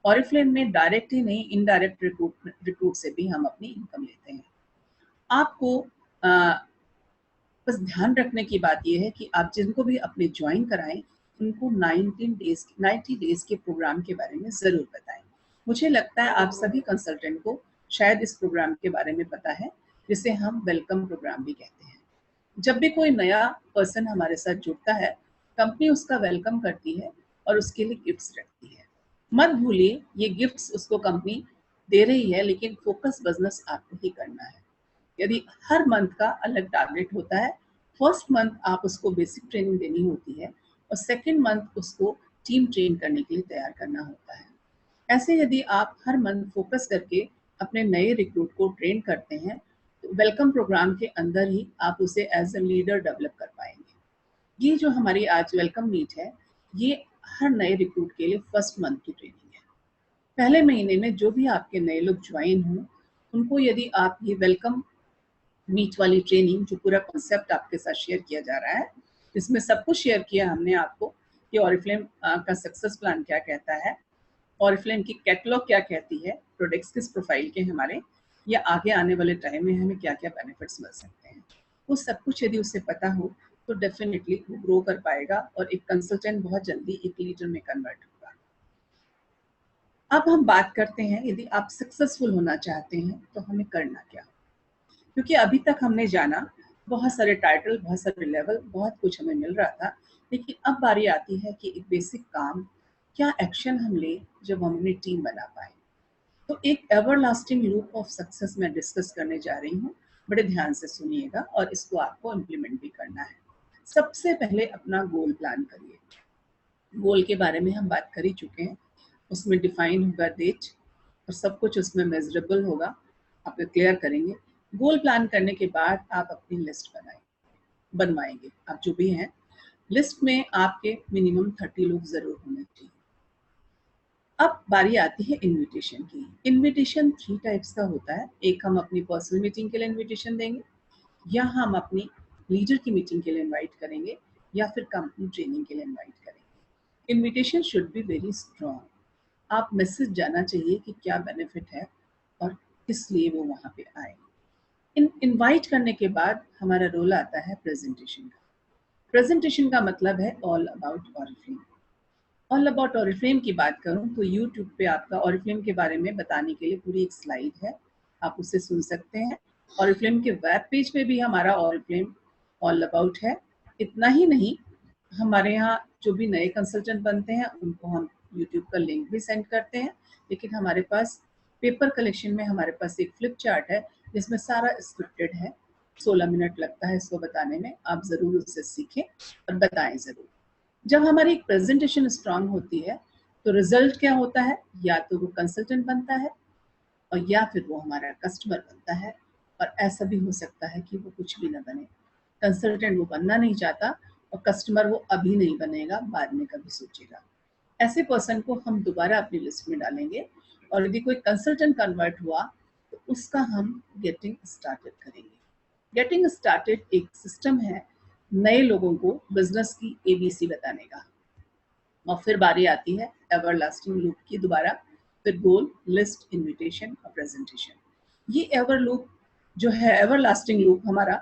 ऑरिफ्लेम में डायरेक्ट ही नहीं, इनडायरेक्ट रिक्रूट से भी हम अपनी इनकम लेते हैं। आपको बस ध्यान रखने की बात यह है कि आप जिनको भी अपने ज्वाइन कराएं, उनको 90 डेज के प्रोग्राम के बारे में ज़रूर बताएं। मुझे लगता है आप सभी कंसल्टेंट को शायद इस प्रोग्राम के बारे में पता है, जिसे हम वेलकम प्रोग्राम भी कहते हैं। जब भी कोई नया पर्सन हमारे साथ जुड़ता है, कंपनी उसका वेलकम करती है और उसके लिए गिफ्ट्स रखती है। मत भूलिए, ये गिफ्ट्स उसको कंपनी दे रही है, लेकिन फोकस बिजनेस आपको ही करना है। यदि हर मंथ का अलग टारगेट होता है, फर्स्ट मंथ आप उसको बेसिक ट्रेनिंग देनी होती है, और सेकंड मंथ उसको टीम ट्रेन करने के लिए तैयार करना होता है। ऐसे यदि आप हर मंथ फोकस करके अपने नए रिक्रूट को ट्रेन करते हैं तो वेलकम प्रोग्राम के अंदर ही आप उसे एज अ लीडर डेवलप कर पाएंगे। ये जो हमारी आज वेलकम मीट है, ये हर नए रिक्रूट के लिए फर्स्ट मंथ की ट्रेनिंग है। पहले महीने में जो भी आपके नए लोग ज्वाइन हों, उनको यदि आप ये वेलकम मीट वाली ट्रेनिंग, जो पूरा कॉन्सेप्ट आपके साथ शेयर किया जा रहा है, इसमें सब कुछ शेयर किया हमने आपको कि ऑरिफ्लेम का सक्सेस प्लान क्या कहता है, ऑरिफ्लेम की कैटलॉग क्या कहती है, प्रोडक्ट्स किस प्रोफाइल के हमारे, या आगे आने वाले टाइम में हमें क्या क्या बेनिफिट्स मिल सकते हैं, वो सब कुछ यदि उसे पता हो तो डेफिनेटली वो ग्रो कर पाएगा और एक कंसल्टेंट बहुत जल्दी एक लीडर में कन्वर्ट होगा। अब हम बात करते हैं यदि आप सक्सेसफुल होना चाहते हैं तो हमें करना क्या, क्योंकि अभी तक हमने जाना बहुत सारे टाइटल, बहुत सारे लेवल, बहुत कुछ हमें मिल रहा था, लेकिन अब बारी आती है कि एक बेसिक काम, क्या एक्शन हम ले जब हम अपनी टीम बना पाए। तो एक एवरलास्टिंग लूप ऑफ सक्सेस मैं डिस्कस करने जा रही हूँ, बड़े ध्यान से सुनिएगा और इसको आपको इम्प्लीमेंट भी करना है। सबसे पहले अपना गोल प्लान करिए। गोल के बारे में हम बात कर ही चुके हैं, उसमें डिफाइन होगा डेट और सब कुछ उसमें मेजरेबल होगा, आप क्लियर करेंगे। गोल प्लान करने के बाद आप अपनी लिस्ट बनवाएंगे, आप जो भी हैं लिस्ट में आपके मिनिमम 30 लोग जरूर होने चाहिए। अब बारी आती है इनविटेशन की। इनविटेशन 3 टाइप्स का होता है, एक हम अपनी पर्सनल मीटिंग के लिए इनविटेशन देंगे, या हम अपनी लीडर की मीटिंग के लिए इनवाइट करेंगे, या फिर कंपनी ट्रेनिंग के लिए इनवाइट करेंगे। Invitation should be very strong, आप मैसेज जाना चाहिए कि क्या बेनिफिट है और किस लिए वो वहाँ पे आए। इनवाइट करने के बाद हमारा रोल आता है प्रेजेंटेशन का। प्रेजेंटेशन का मतलब है all about Oriflame. All about Oriflame की बात करूं तो यूट्यूब पे आपका ऑरिफ्लेम के बारे में बताने के लिए पूरी एक स्लाइड है, आप उसे सुन सकते हैं। ऑरिफ्लेम के वेब पेज पे भी हमारा ऑरिफ्लेम ऑल अबाउट है। इतना ही नहीं, हमारे यहाँ जो भी नए कंसल्टेंट बनते हैं उनको हम यूट्यूब का लिंक भी सेंड करते हैं, लेकिन हमारे पास पेपर कलेक्शन में हमारे पास एक फ्लिप चार्ट है जिसमें सारा स्क्रिप्टेड है। 16 मिनट लगता है इसको बताने में, आप ज़रूर उसे सीखें और बताएं ज़रूर। जब हमारी एक प्रेजेंटेशन स्ट्रांग होती है तो रिजल्ट क्या होता है, या तो वो कंसल्टेंट बनता है और या फिर वो हमारा कस्टमर बनता है, और ऐसा भी हो सकता है कि वो कुछ भी ना बने। कंसल्टेंट वो बनना नहीं चाहता और कस्टमर वो अभी नहीं बनेगा, बाद में कभी सोचेगा। ऐसे पर्सन को हम दोबारा अपनी लिस्ट में डालेंगे, और यदि कोई कंसल्टेंट कन्वर्ट हुआ तो उसका हम गेटिंग स्टार्टेड करेंगे। गेटिंग स्टार्टेड एक सिस्टम है नए लोगों को बिजनेस की ABC बताने का। और फिर बारी आती है एवरलास्टिंग लूप की दोबारा, फिर गोल, लिस्ट, इनविटेशन और प्रेजेंटेशन। ये एवर लूप जो है, एवरलास्टिंग लूप हमारा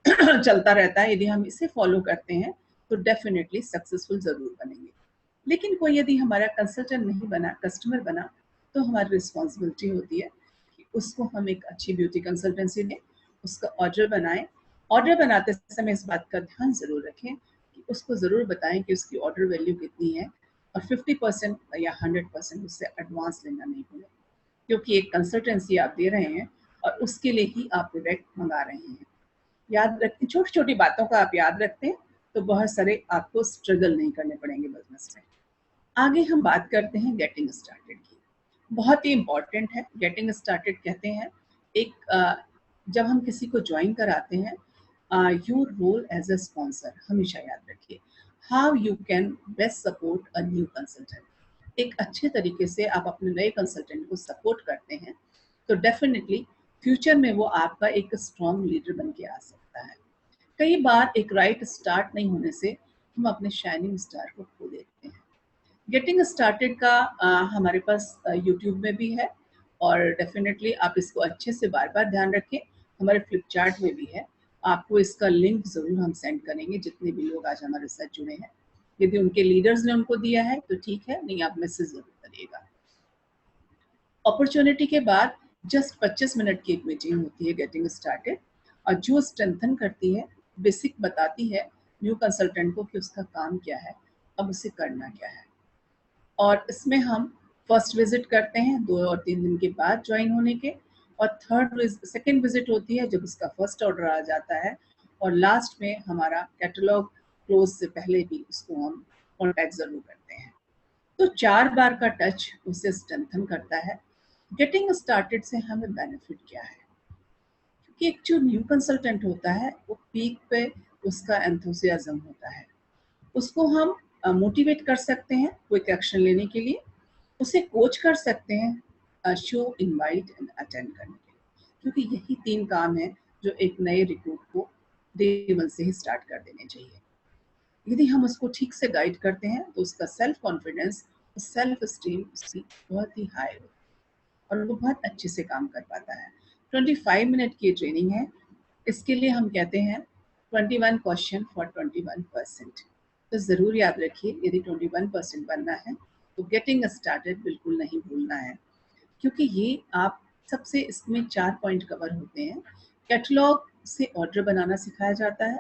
चलता रहता है। यदि हम इसे फॉलो करते हैं तो डेफिनेटली सक्सेसफुल जरूर बनेंगे। लेकिन कोई यदि हमारा कंसल्टेंट नहीं बना, कस्टमर बना, तो हमारी रिस्पॉन्सिबिलिटी होती है कि उसको हम एक अच्छी ब्यूटी कंसल्टेंसी दें, उसका ऑर्डर बनाएं। ऑर्डर बनाते समय इस बात का ध्यान जरूर रखें कि उसको ज़रूर बताएं कि उसकी ऑर्डर वैल्यू कितनी है, और 50% या 100% उससे एडवांस लेना नहीं भूलें, क्योंकि एक कंसल्टेंसी आप दे रहे हैं और उसके लिए ही आप प्रोडक्ट मंगा रहे हैं। याद रखें, छोटी छोटी बातों का आप याद रखते हैं तो बहुत सारे आपको स्ट्रगल नहीं करने पड़ेंगे बिजनेस में। आगे हम बात करते हैं गेटिंग स्टार्टेड की। बहुत ही इंपॉर्टेंट है गेटिंग स्टार्टेड। कहते हैं एक जब हम किसी को ज्वाइन कराते हैं, your role as a sponsor, हमेशा याद रखिए, how you can best support a new consultant. एक अच्छे तरीके से आप अपने नए कंसल्टेंट को सपोर्ट करते हैं तो डेफिनेटली फ्यूचर में वो आपका एक स्ट्रॉन्ग लीडर बन के आ सकता है। कई बार एक राइट स्टार्ट नहीं होने से हम अपने शाइनिंग स्टार को खो देते हैं। गेटिंग स्टार्टेड का हमारे पास यूट्यूब में भी है, और डेफिनेटली आप इसको अच्छे से बार बार ध्यान रखें, हमारे फ्लिप चार्ट में भी है। आपको इसका लिंक ज़रूर हम सेंड करेंगे, जितने भी लोग आज हमारे साथ जुड़े हैं। यदि उनके लीडर्स ने उनको दिया है तो ठीक है, नहीं आप मैसेज ज़रूर करिएगा। अपॉर्चुनिटी के बाद जस्ट 25 मिनट की एक मीटिंग होती है गेटिंग स्टार्टेड, और जो स्ट्रेंथन करती है, बेसिक बताती है न्यू कंसल्टेंट को कि उसका काम क्या है, अब उसे करना क्या है। और इसमें हम फर्स्ट विजिट करते हैं 2 और 3 दिन के बाद ज्वाइन होने के, और सेकेंड विजिट होती है जब उसका फर्स्ट ऑर्डर आ जाता है, और लास्ट में हमारा कैटलॉग क्लोज से पहले भी उसको हम कॉन्टैक्ट जरूर करते हैं। तो 4 बार का टच उसे स्ट्रेंथन करता है, गेटिंग स्टार्टेड से हमें बेनिफिट क्या है? क्योंकि एक जो न्यू कंसल्टेंट होता है वो पीक पे उसका एंथुसियाज्म होता है, उसको हम मोटिवेट कर सकते हैं क्विक एक्शन लेने के लिए, उसे कोच कर सकते हैं शो, इनवाइट एंड अटेंड करने के लिए, क्योंकि यही 3 काम है जो एक नए रिक्रूट को डे 1 से ही स्टार्ट कर देने चाहिए। यदि हम उसको ठीक से गाइड करते हैं तो उसका सेल्फ कॉन्फिडेंस, सेल्फ स्टीम उसकी बहुत ही हाई होती है और वो बहुत अच्छे से काम कर पाता है। 25 मिनट की ट्रेनिंग है, इसके लिए हम कहते हैं 21 क्वेश्चन फॉर 21%। तो ज़रूर याद रखिए, यदि 21% बनना है तो गेटिंग स्टार्टेड बिल्कुल नहीं भूलना है, क्योंकि ये आप सबसे इसमें 4 पॉइंट कवर होते हैं। कैटलॉग से ऑर्डर बनाना सिखाया जाता है,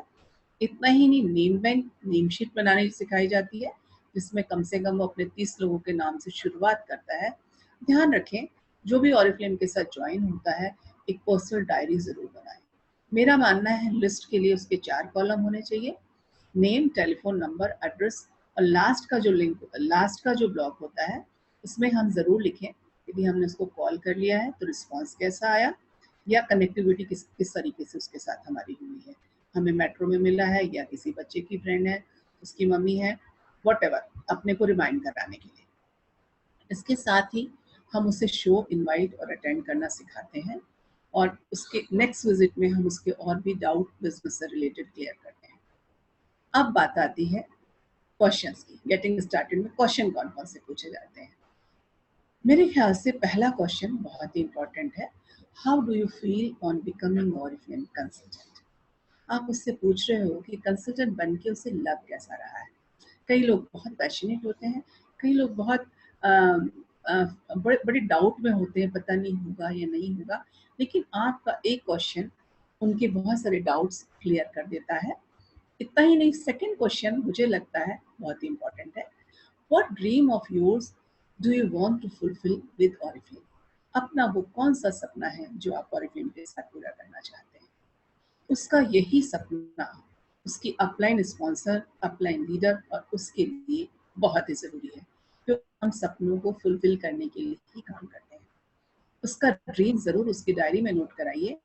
इतना ही नहीं, नेम बैंक, नेम शीट बनानी सिखाई जाती है, जिसमें कम से कम वो अपने 30 लोगों के नाम से शुरुआत करता है। ध्यान रखें, जो भी ऑरिफ्लेम के साथ ज्वाइन होता है एक पर्सनल डायरी ज़रूर बनाए। मेरा मानना है लिस्ट के लिए उसके 4 कॉलम होने चाहिए, नेम, टेलीफोन नंबर, एड्रेस, और लास्ट का जो लिंक, लास्ट का जो ब्लॉक होता है उसमें हम ज़रूर लिखें यदि हमने उसको कॉल कर लिया है तो रिस्पॉन्स कैसा आया, या कनेक्टिविटी किस तरीके से उसके साथ हमारी हुई है, हमें मेट्रो में मिला है या किसी बच्चे की फ्रेंड है, उसकी मम्मी है, व्हाटएवर, अपने को रिमाइंड कराने के लिए। इसके साथ ही हम उसे शो, इनवाइट और अटेंड करना सिखाते हैं, और उसके नेक्स्ट विजिट में हम उसके और भी डाउट बिजनेस से रिलेटेड क्लियर करते हैं। अब बात आती है क्वेश्चंस की। गेटिंग स्टार्टेड में क्वेश्चन कौन कौन से पूछे जाते हैं? मेरे ख्याल से पहला क्वेश्चन बहुत ही इंपॉर्टेंट है, how do you feel on becoming Oriflame consultant? आप उससे पूछ रहे हो कि कंसल्टेंट बन के उसे लग कैसा रहा है। कई लोग बहुत पैशनेट होते हैं, कई लोग बहुत बड़े बड़े डाउट में होते हैं, पता नहीं होगा या नहीं होगा, लेकिन आपका एक क्वेश्चन उनके बहुत सारे डाउट्स क्लियर कर देता है। इतना ही नहीं, सेकंड क्वेश्चन मुझे लगता है बहुत ही इंपॉर्टेंट है, what dream of yours do you want to fulfil with Oriflame? अपना वो कौन सा सपना है जो आप ऑरिफ्लेम के साथ पूरा करना चाहते हैं? उसका यही सपना उसकी अपलाइन स्पॉन्सर, अपलाइन लीडर और उसके लिए बहुत ही ज़रूरी है, क्योंकि हम सपनों को फुलफिल करने के लिए ही काम करते हैं। उसका ड्रीम ज़रूर उसकी डायरी में नोट कराइए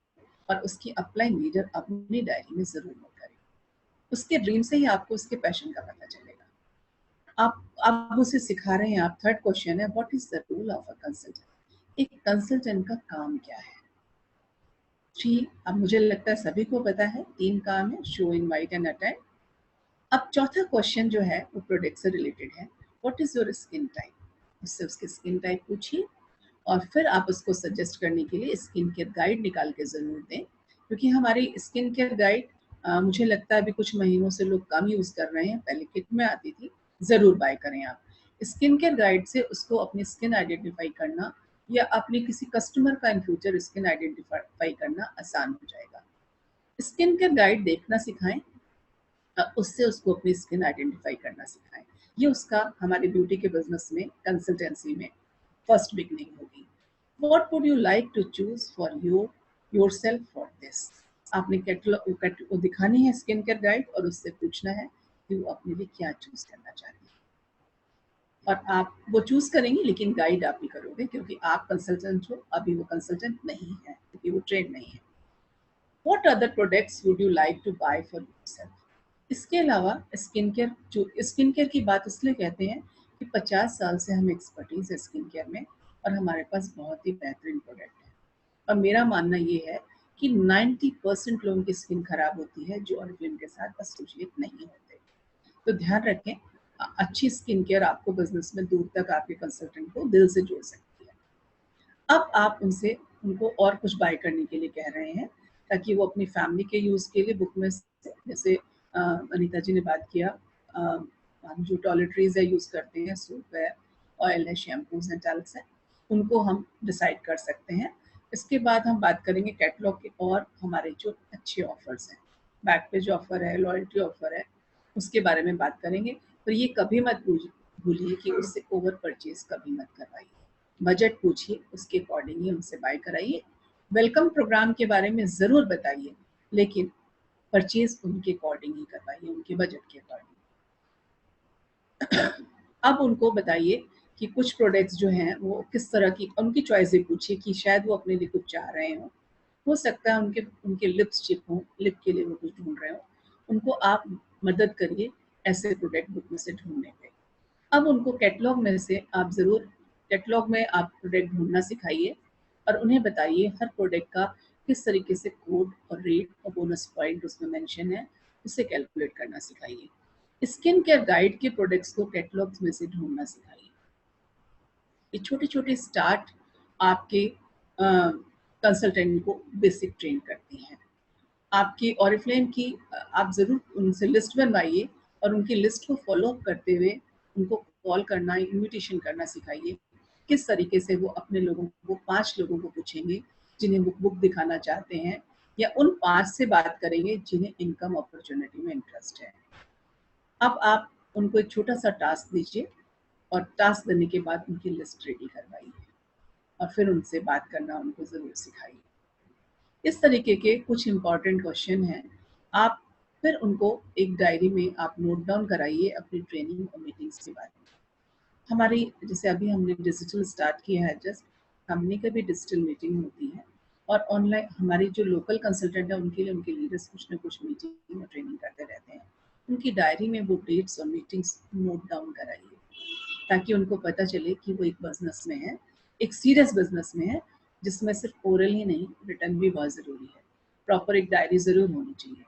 और उसकी अपलाइन लीडर अपनी डायरी में ज़रूर नोट करें। उसके ड्रीम से ही आपको उसके पैशन का पता चलेगा। आप उसे सिखा रहे हैं। आप थर्ड क्वेश्चन है, what is the role of a consultant? एक कंसल्टेंट का काम क्या है? जी, अब मुझे लगता है सभी को पता है 3 काम है, शो, इनवाइट एंड अटेंड। अब चौथा क्वेश्चन जो है वो प्रोडक्ट से रिलेटेड है, what is your skin type? उससे उसकी स्किन टाइप पूछिए और फिर आप उसको सजेस्ट करने के लिए स्किन केयर गाइड निकाल के ज़रूर दें, क्योंकि हमारी स्किन केयर गाइड मुझे लगता है अभी कुछ महीनों से लोग कम यूज़ कर रहे हैं, पहले किट में आती थी। ज़रूर बाय करें आप। स्किन केयर गाइड से उसको अपनी स्किन आइडेंटिफाई करना या अपने किसी कस्टमर का इन फ्यूचर स्किन आइडेंटिफाई करना आसान हो जाएगा। स्किन केयर गाइड देखना सिखाएं, उससे उसको अपनी स्किन आइडेंटिफाई करना सिखाएं। ये उसका हमारे ब्यूटी के बिजनेस में, कंसल्टेंसी में फर्स्ट बिगनिंग होगी। What would you like to choose for yourself for this? आपने कैटलॉग दिखानी है स्किन केयर गाइड और उससे पूछना है कि वो अपने लिए क्या चूज करना चाहती है, और आप वो चूज करेंगे, लेकिन गाइड आप ही करोगे, क्योंकि आप कंसल्टेंट हो, अभी वो कंसल्टेंट नहीं है, क्योंकि वो ट्रेन नहीं है। What other products would you like to buy for yourself? इसके अलावा स्किन केयर, जो स्किन केयर की बात इसलिए कहते हैं कि 50 साल से हम एक्सपर्टीज है स्किन केयर में और हमारे पास बहुत ही बेहतरीन प्रोडक्ट है। और मेरा मानना ये है कि 90% लोगों की स्किन खराब होती है जो ऑरिफ्लेम के साथ एसोसिएट नहीं होते। तो ध्यान रखें, अच्छी स्किन केयर आपको बिजनेस में दूर तक आपके कंसल्टेंट को दिल से जोड़ सकती है। अब आप उनको और कुछ बाय करने के लिए कह रहे हैं, ताकि वो अपनी फैमिली के यूज़ के लिए बुक में से, जैसे अनीता जी ने बात किया, हम जो टॉयलेटरीज है यूज़ करते हैं, सूप है, ऑयल है, शैम्पूज हैं, टैल्क्स हैं, उनको हम डिसाइड कर सकते हैं। इसके बाद हम बात करेंगे कैटलॉग के और हमारे जो अच्छे ऑफर्स हैं, बैक पे जो ऑफर है, लॉयल्टी ऑफर है, उसके बारे में बात करेंगे। तो ये कभी मत भूलिए कि उससे ओवर परचेज कभी मत करवाइए। बजट पूछिए, उसके अकॉर्डिंग ही उनसे बाय कराइए। वेलकम प्रोग्राम के बारे में ज़रूर बताइए, लेकिन परचेज उनके अकॉर्डिंग ही करवाइए, उनके बजट के अकॉर्डिंग। अब उनको बताइए कि कुछ प्रोडक्ट्स जो हैं वो किस तरह की, उनकी चॉइसें पूछिए कि शायद वो अपने लिए कुछ चाह रहे हो सकता है उनके उनके लिप्स चिप हो, लिप के लिए वो कुछ ढूंढ रहे हो, उनको आप मदद करिए ऐसे प्रोडक्ट बुक में से ढूंढने पे। अब उनको कैटलॉग में से आप ज़रूर, कैटलॉग में आप प्रोडक्ट ढूंढना सिखाइए और उन्हें बताइए हर प्रोडक्ट का किस तरीके से कोड और रेट और बोनस पॉइंट उसमें मेंशन है, उसे कैलकुलेट करना सिखाइए। स्किन केयर गाइड के प्रोडक्ट्स को कैटलॉग्स में से ढूंढना सिखाइए। ये छोटे छोटे स्टार्ट आपके कंसल्टेंट को बेसिक ट्रेन करती हैं। आपकी ऑरिफ्लेम की आप ज़रूर उनसे लिस्ट बनवाइए और उनकी लिस्ट को फॉलो अप करते हुए उनको कॉल करना, इन्विटेशन करना सिखाइए। किस तरीके से वो अपने लोगों को 5 लोगों को पूछेंगे जिन्हें वो बुक दिखाना चाहते हैं, या उन 5 से बात करेंगे जिन्हें इनकम अपॉर्चुनिटी में इंटरेस्ट है। अब आप उनको एक छोटा सा टास्क दीजिए और टास्क देने के बाद उनकी लिस्ट रेडी करवाइए और फिर उनसे बात करना उनको ज़रूर सिखाइए। इस तरीके के कुछ इम्पॉर्टेंट क्वेश्चन हैं। आप फिर उनको एक डायरी में आप नोट डाउन कराइए अपनी ट्रेनिंग और मीटिंग्स के बारे में। हमारी जैसे अभी हमने डिजिटल स्टार्ट किया है, जस्ट कंपनी का भी डिजिटल मीटिंग होती है और ऑनलाइन हमारी जो लोकल कंसल्टेंट है उनके लिए उनके लीडर्स कुछ ना कुछ मीटिंग और ट्रेनिंग करते रहते हैं। उनकी डायरी में वो डेट्स और मीटिंग्स नोट डाउन कराइए ताकि उनको पता चले कि वो एक बिजनेस में है, एक सीरियस बिजनेस में है जिसमें सिर्फ ओरल ही नहीं रिटर्न भी बहुत ज़रूरी है। प्रॉपर एक डायरी ज़रूर होनी चाहिए।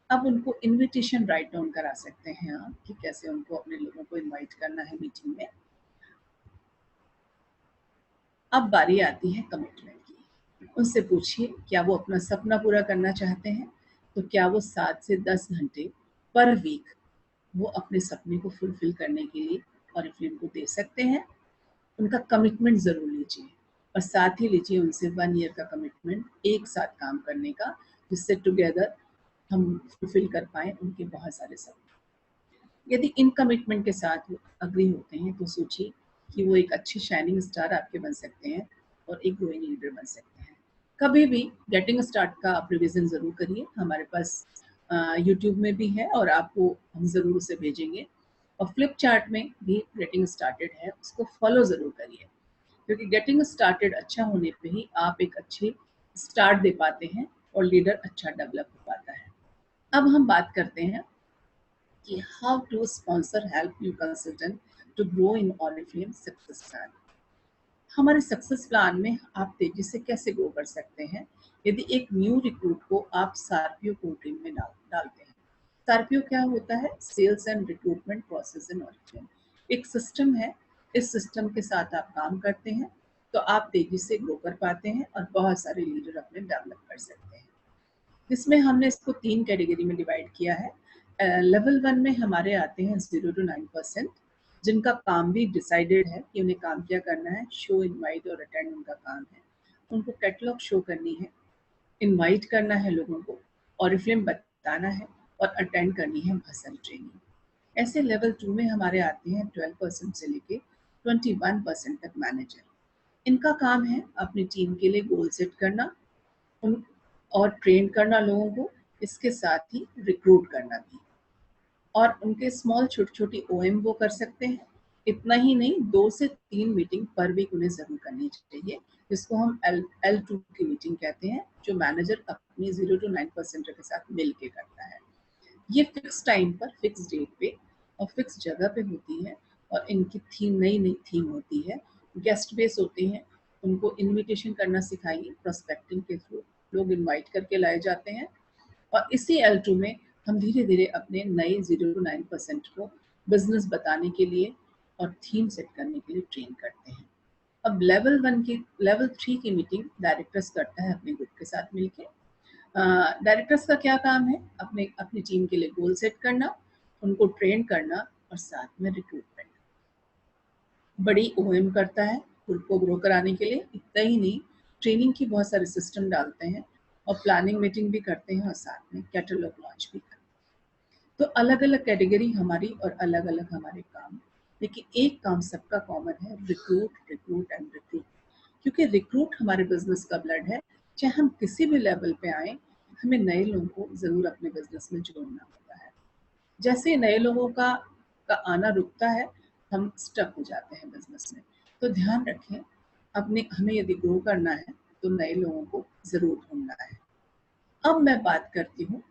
अब उनको इनविटेशन राइट डाउन करा सकते हैं आप कि कैसे उनको अपने लोगों को इनवाइट करना है मीटिंग में। अब बारी आती है कमिटमेंट की। उनसे पूछिए क्या वो अपना सपना पूरा करना चाहते हैं, तो क्या वो 7 से 10 घंटे पर वीक वो अपने सपने को फुलफिल करने के लिए ऑरिफ्लेम को दे सकते हैं। उनका कमिटमेंट ज़रूर लीजिए और साथ ही लीजिए उनसे 1 ईयर का कमिटमेंट एक साथ काम करने का, जिससे टुगेदर हम फुलफिल कर पाएँ उनके बहुत सारे सपने। यदि इन कमिटमेंट के साथ वो अग्री होते हैं तो सोचिए कि वो एक अच्छे शाइनिंग स्टार आपके बन सकते हैं और एक ग्रोइंग लीडर बन सकते हैं। कभी भी गेटिंग स्टार्ट का आप रिविज़न ज़रूर करिए। हमारे पास यूट्यूब में भी है और आपको हम ज़रूर उसे भेजेंगे। और फ्लिप चार्ट में भी गेटिंग स्टार्टेड है, उसको फॉलो ज़रूर करिए क्योंकि गेटिंग स्टार्टेड अच्छा होने पे ही आप एक अच्छे स्टार्ट दे पाते हैं और लीडर अच्छा डेवलप हो पाता है। अब हम बात करते हैं कि how to sponsor help you consultant to grow in Oriflame success plan. हमारे सक्सेस प्लान में आप तेजी से कैसे ग्रो कर सकते हैं यदि एक न्यू रिक्रूट को आप सार्पियो कोटिंग में डालते हैं। सार्पियो क्या होता है? Sales and recruitment process in Oriflame. एक सिस्टम है, इस सिस्टम के साथ आप काम करते हैं तो आप तेजी से ग्रो कर पाते हैं और बहुत सारे लीडर अपने डेवलप कर सकते हैं। जिसमें हमने इसको 3 कैटेगरी में डिवाइड किया है। लेवल 1 में हमारे आते हैं 0 to 9% जिनका काम भी डिसाइडेड है कि उन्हें काम क्या करना है। शो, इनवाइट और अटेंड उनका काम है। उनको कैटलॉग शो करनी है, इनवाइट करना है लोगों को, ऑरिफ्लेम बताना है और अटेंड करनी है बहुत सारी ट्रेनिंग। ऐसे लेवल 2 में हमारे आते हैं 12% से लेके 21% तक मैनेजर। इनका काम है अपनी टीम के लिए गोल सेट करना उन और ट्रेन करना लोगों को, इसके साथ ही रिक्रूट करना भी। और उनके स्मॉल छोटी छोटी ओएम वो कर सकते हैं। इतना ही नहीं, 2 से 3 मीटिंग पर वीक उन्हें जरूर करनी चाहिए, जिसको हम L2 की मीटिंग कहते हैं, जो मैनेजर अपनी 0 to 9% के साथ मिल के करता है। ये फिक्स टाइम पर, फिक्स डेट पे और फिक्स जगह पे होती है और इनकी थीम नई थीम होती है। गेस्ट बेस होते हैं, उनको इनविटेशन करना सिखाइए। प्रोस्पेक्टिंग के थ्रू लोग इनवाइट करके लाए जाते हैं और इसी L2 में हम धीरे धीरे अपने नए 0 to 9% को बिजनेस बताने के लिए और थीम सेट करने के लिए ट्रेन करते हैं। अब लेवल 3 की मीटिंग डायरेक्टर्स करता है अपने ग्रुप के साथ मिलके। डायरेक्टर्स का क्या काम है? अपनी टीम के लिए गोल सेट करना, उनको ट्रेन करना और साथ में रिक्रूटमेंट। बड़ी ओएम करता है ग्रुप को ग्रो कराने के लिए। इतना ही नहीं, ट्रेनिंग की बहुत सारे सिस्टम डालते हैं और प्लानिंग मीटिंग भी करते हैं और साथ में कैटलॉग लॉन्च भी करते हैं। तो अलग अलग कैटेगरी हमारी और अलग अलग हमारे काम, लेकिन एक काम सबका कॉमन है, रिक्रूट रिक्रूट एंड रिक्रूट। क्योंकि रिक्रूट हमारे बिजनेस का ब्लड है। चाहे हम किसी भी लेवल पे आए, हमें नए लोगों को ज़रूर अपने बिजनेस में जोड़ना होता है। जैसे नए लोगों का आना रुकता है, हम स्टक हो जाते हैं बिजनेस में। तो ध्यान रखें, अपने हमें यदि ग्रो करना है तो नए लोगों को ज़रूर ढूंढना है। अब मैं बात करती हूँ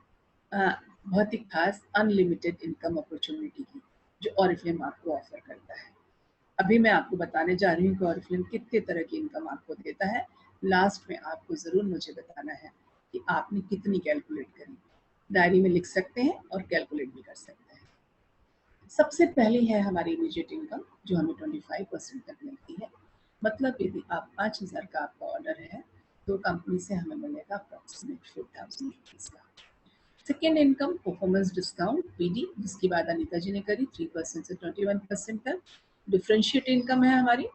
बहुत ही खास अनलिमिटेड इनकम अपॉर्चुनिटी की, जो ऑरिफ्लेम आपको ऑफर करता है। अभी मैं आपको बताने जा रही हूँ कि ऑरिफ्लेम कितने तरह की इनकम आपको देता है। लास्ट में आपको ज़रूर मुझे बताना है कि आपने कितनी कैलकुलेट करी। डायरी में लिख सकते हैं और कैलकुलेट भी कर सकते हैं। सबसे पहली है हमारी इमीडिएट इनकम, जो हमें 25% तक मिलती है। मतलब यदि आप 5,000 का आपका ऑर्डर है तो कंपनी से हमें मिलेगा अप्रॉक्सीमेट 4,000 रुपीज़ का। Second income performance discount PD, जिसकी बात अनीता जी ने करी, 3% से 21% तक डिफरेंशिएट इनकम है हमारी।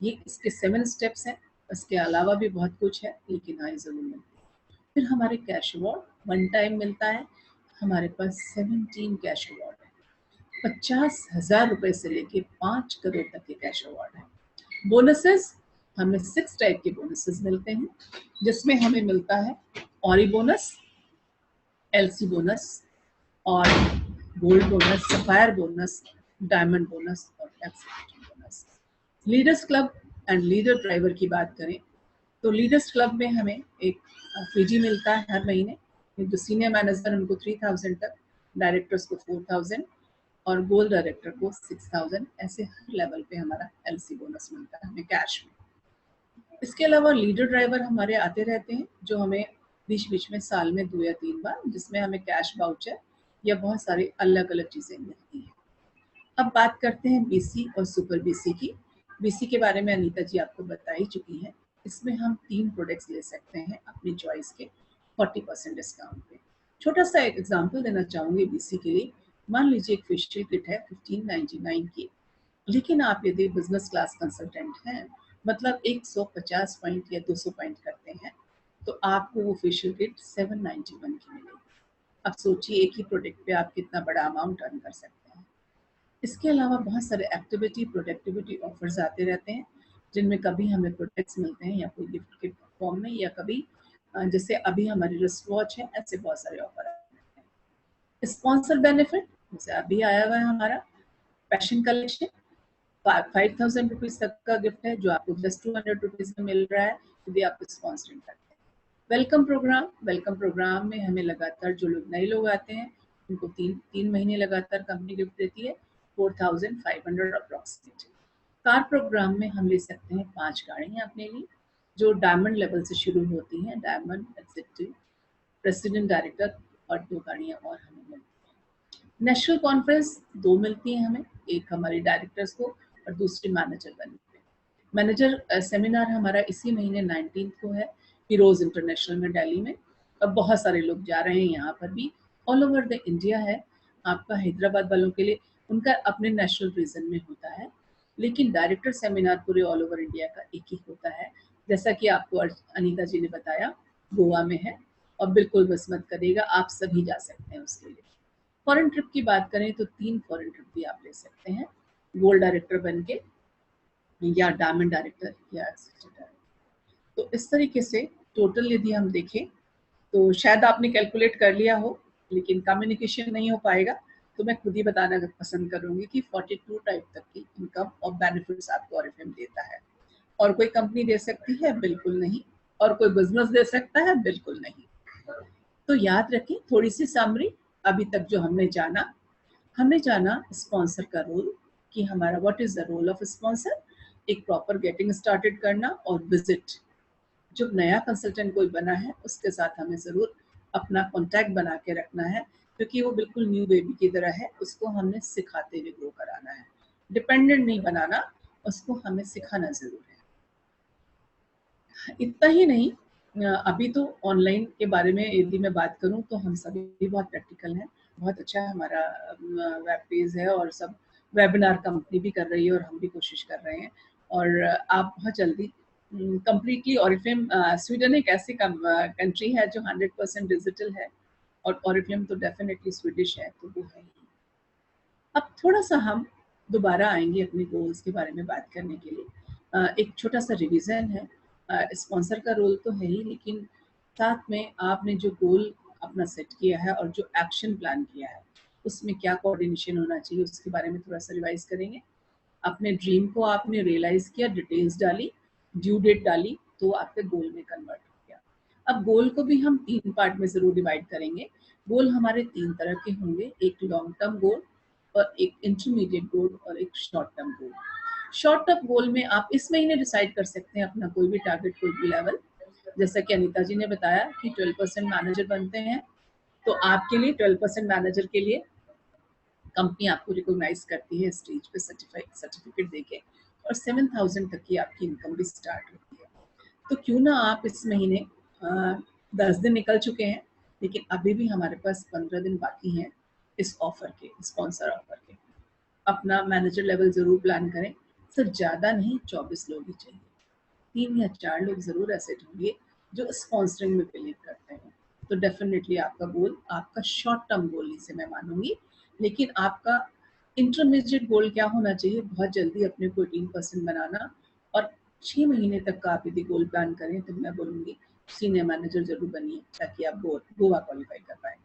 ये इसके 7 स्टेप्स हैं, इसके अलावा भी बहुत कुछ है, लेकिन हाँ जरूर मिलती है। फिर हमारे कैश अवार्ड 1 टाइम मिलता है। हमारे पास 17 कैश अवार्ड है। 50,000 रुपए से लेके 5 करोड़ तक के कैश अवार्ड है। बोनसेस, हमें 6 टाइप के बोनसेस मिलते हैं, जिसमें हमें मिलता है ऑरी बोनस, एलसी बोनस और gold bonus, sapphire bonus, diamond bonus और excellent bonus. Leaders club and leader driver की बात करें तो लीडर्स क्लब में हमें एक पीजी मिलता है हर महीने। जो सीनियर मैनेजर उनको 3,000 तक, डायरेक्टर्स को 4,000 और गोल्ड डायरेक्टर को 6,000। ऐसे हर लेवल पे हमारा एलसी बोनस मिलता है हमें कैश में। इसके अलावा लीडर ड्राइवर हमारे आते रहते हैं, जो हमें बीच बीच में साल में 2 या 3 बार, जिसमें हमें कैश वाउचर या बहुत सारी अलग अलग चीज़ें मिलती हैं। अब बात करते हैं बीसी और सुपर बीसी की। बीसी के बारे में अनीता जी आपको बता ही चुकी हैं। इसमें हम 3 प्रोडक्ट्स ले सकते हैं अपनी चॉइस के 40% डिस्काउंट पे। छोटा सा एक एग्जांपल देना चाहूँगी बीसी के लिए। मान लीजिए एक फेशियल किट है 1599 की, लेकिन आप यदि बिजनेस क्लास कंसल्टेंट हैं, मतलब 150 पॉइंट या 200 पॉइंट करते हैं, तो आपको वो फेशियल किट 791 की मिलेगी। अब सोचिए एक ही प्रोडक्ट पे आप कितना बड़ा अमाउंट अर्न कर सकते हैं। इसके अलावा बहुत सारे एक्टिविटी प्रोडक्टिविटी ऑफर्स आते रहते हैं, जिनमें कभी हमें प्रोडक्ट्स मिलते हैं या कोई गिफ्ट के फॉर्म में, या कभी जैसे अभी हमारी रिस्ट वॉच है, ऐसे बहुत सारे ऑफर आते हैं। स्पॉन्सर बेनिफिट जैसे अभी आया हुआ है हमारा पैशन कलेक्शन, 5,000 रुपीज तक का गिफ्ट है, जो आपको जस्ट 200 रुपीज में मिल रहा है यदि आप स्पॉन्सरिंग करते हैं। वेलकम प्रोग्राम में हमें लगातार जो लोग नए लोग आते हैं उनको 3 महीने लगातार कंपनी गिफ्ट देती है 4,500 अप्रॉक्सीमेट। कार प्रोग्राम में हम ले सकते हैं 5 गाड़ियाँ अपने लिए, जो डायमंड लेवल से शुरू होती हैं, डायमंड, एग्जीक्यूटिव, प्रेसिडेंट, डायरेक्टर, और 2 गाड़ियाँ और हमें मिलती हैं। नेशनल कॉन्फ्रेंस 2 मिलती हैं हमें, एक हमारी डायरेक्टर्स को और दूसरी मैनेजर बनने पे। मैनेजर सेमिनार हमारा इसी महीने 19 को है, फिरोज इंटरनेशनल में, दिल्ली में, और बहुत सारे लोग जा रहे हैं यहाँ पर भी, ऑल ओवर द इंडिया है। आपका हैदराबाद वालों के लिए उनका अपने नेशनल रीजन में होता है, लेकिन डायरेक्टर सेमिनार पूरे ऑल ओवर इंडिया का एक ही होता है, जैसा कि आपको अनीता जी ने बताया, गोवा में है, और बिल्कुल मिस मत करिएगा, आप सभी जा सकते हैं उसके लिए। फॉरेन ट्रिप की बात करें तो 3 फॉरेन ट्रिप भी आप ले सकते हैं, गोल्ड डायरेक्टर बन के या डायमंड डायरेक्टर या एक्सेट्रा। तो इस तरीके से टोटल यदि हम देखें तो शायद आपने कैलकुलेट कर लिया हो, लेकिन कम्युनिकेशन नहीं हो पाएगा, तो मैं खुद ही बताना पसंद करूंगी कि 42 टाइप तक की इनकम और बेनिफिट्स आपको ऑरिफ्लेम देता है। और कोई कंपनी दे सकती है? बिल्कुल नहीं। और कोई बिजनेस दे सकता है? बिल्कुल नहीं। तो याद रखें, थोड़ी सी समरी अभी तक जो हमने जाना स्पॉन्सर का रोल, कि हमारा what is the role of sponsor, एक प्रॉपर गेटिंग स्टार्टेड करना और विजिट। जब नया कंसल्टेंट कोई बना है उसके साथ हमें ज़रूर अपना कॉन्टैक्ट बना के रखना है, क्योंकि वो बिल्कुल न्यू बेबी की तरह है, उसको हमने सिखाते हुए ग्रो कराना है, डिपेंडेंट नहीं बनाना, उसको हमें सिखाना ज़रूर है। इतना ही नहीं, अभी तो ऑनलाइन के बारे में यदि मैं बात करूं तो हम सभी बहुत प्रैक्टिकल हैं। बहुत अच्छा हमारा वेब पेज है और सब वेबिनार कंपनी भी कर रही है और हम भी कोशिश कर रहे हैं। और आप बहुत जल्दी कंप्लीटली ऑरिफ्लेम, स्वीडन एक ऐसी कंट्री है जो 100% डिजिटल है, और ऑरिफ्लेम तो डेफिनेटली स्वीडिश है, तो वो है ही। अब थोड़ा सा हम दोबारा आएंगे अपने गोल्स के बारे में बात करने के लिए। एक छोटा सा रिवीजन है। स्पॉन्सर का रोल तो है ही, लेकिन साथ में आपने जो गोल अपना सेट किया है और जो एक्शन प्लान किया है, उसमें क्या कोऑर्डिनेशन होना चाहिए, उसके बारे में थोड़ा सा रिवाइज करेंगे। अपने ड्रीम को आपने रियलाइज किया, डिटेल्स डाली, ड्यू डेट डाली, तो आपके गोल में कन्वर्ट हो गया। अब गोल को भी हम 3 पार्ट में जरूर डिवाइड करेंगे। गोल हमारे 3 तरह के होंगे, एक लॉन्ग टर्म गोल और एक इंटरमीडिएट गोल और एक short term goal. Short term goal में आप इस महीने डिसाइड कर सकते हैं अपना कोई भी टारगेट, कोई भी लेवल। जैसा कि अनीता जी ने बताया कि 12% मैनेजर बनते हैं, तो आपके लिए 12% मैनेजर के लिए कंपनी आपको रिकॉग्नाइज करती है स्टेज पे सर्टिफिकेट देके, और 7,000 तक की आपकी इनकम भी स्टार्ट होती है। तो क्यों ना आप इस महीने 10 दिन निकल चुके हैं, लेकिन अभी भी हमारे पास 15 दिन बाकी हैं इस ऑफर के, स्पॉन्सर ऑफर के। अपना मैनेजर लेवल जरूर प्लान करें, सिर्फ ज़्यादा नहीं, 24 लोग ही चाहिए। 3 या 4 लोग जरूर ऐसे ढूंढिए जो स्पॉन्सरिंग में बिलीव करते हैं। तो डेफिनेटली आपका गोल, आपका शॉर्ट टर्म गोल इसे मैं मानूंगी। लेकिन आपका इंटरमीडिएट गोल क्या होना चाहिए? बहुत जल्दी अपने को 18% बनाना, और 6 महीने तक का आप यदि गोल प्लान करें तो मैं बोलूँगी सीनियर मैनेजर जरूर बनिए, ताकि आप गोवा क्वालिफाई कर पाए।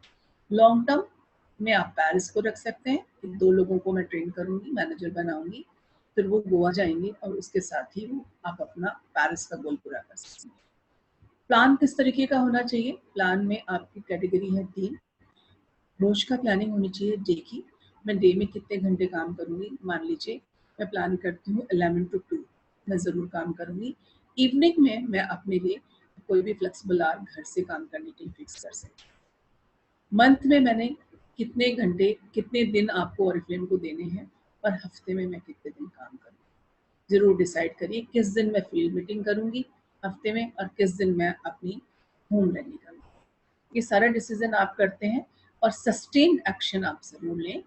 लॉन्ग टर्म में आप पेरिस को रख सकते हैं कि 2 लोगों को मैं ट्रेन करूंगी, मैनेजर बनाऊंगी, फिर वो गोवा जाएंगे और उसके साथ ही आप अपना पेरिस का गोल पूरा कर सकते हैं। प्लान किस तरीके का होना चाहिए? प्लान में आपकी कैटेगरी है 3। रोज का प्लानिंग होनी चाहिए डे की। मैं डे में कितने घंटे काम करूंगी, मान लीजिए मैं प्लान करती हूँ 11 to 2 मैं ज़रूर काम करूंगी। इवनिंग में मैं अपने लिए कोई भी फ्लेक्सिबल आवर घर से काम करने के लिए फिक्स कर सकती हूँ। मंथ में मैंने कितने घंटे, कितने दिन आपको ऑरिफ्लेम को देने हैं, और हफ्ते में मैं कितने दिन काम करूँगी, जरूर डिसाइड करिए। किस दिन मैं फील्ड मीटिंग करूंगी हफ्ते में, और किस दिन मैं अपनी होम रैली करूँगी। ये सारा डिसीजन आप करते हैं और सस्टेन्ड एक्शन आप जरूर लें,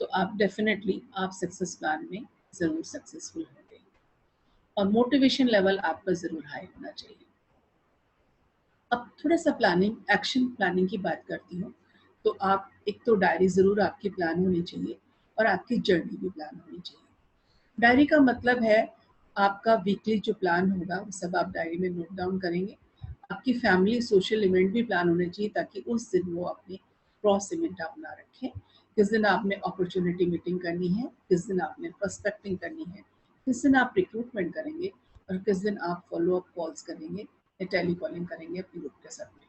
तो आप डेफिनेटली आप सक्सेस प्लान में जरूर सक्सेसफुल होंगे। और मोटिवेशन लेवल आपका जरूर हाई होना चाहिए। अब थोड़ा सा प्लानिंग, एक्शन प्लानिंग की बात करती हूँ। तो आप एक तो डायरी जरूर आपकी प्लान होनी चाहिए, और आपकी जर्नी भी प्लान होनी चाहिए। डायरी का मतलब है आपका वीकली जो प्लान होगा वो सब आप डायरी में नोट डाउन करेंगे। आपकी फैमिली सोशल इवेंट भी प्लान होने चाहिए, ताकि उस दिन वो अपने क्रॉस इवेंट आप ना रखें। किस दिन आपने अपॉर्चुनिटी मीटिंग करनी है, किस दिन आपने प्रोस्पेक्टिंग करनी है, किस दिन आप रिक्रूटमेंट करेंगे, और किस दिन आप फॉलो अप कॉल्स करेंगे या टेली कॉलिंग करेंगे अपने ग्रुप के साथ।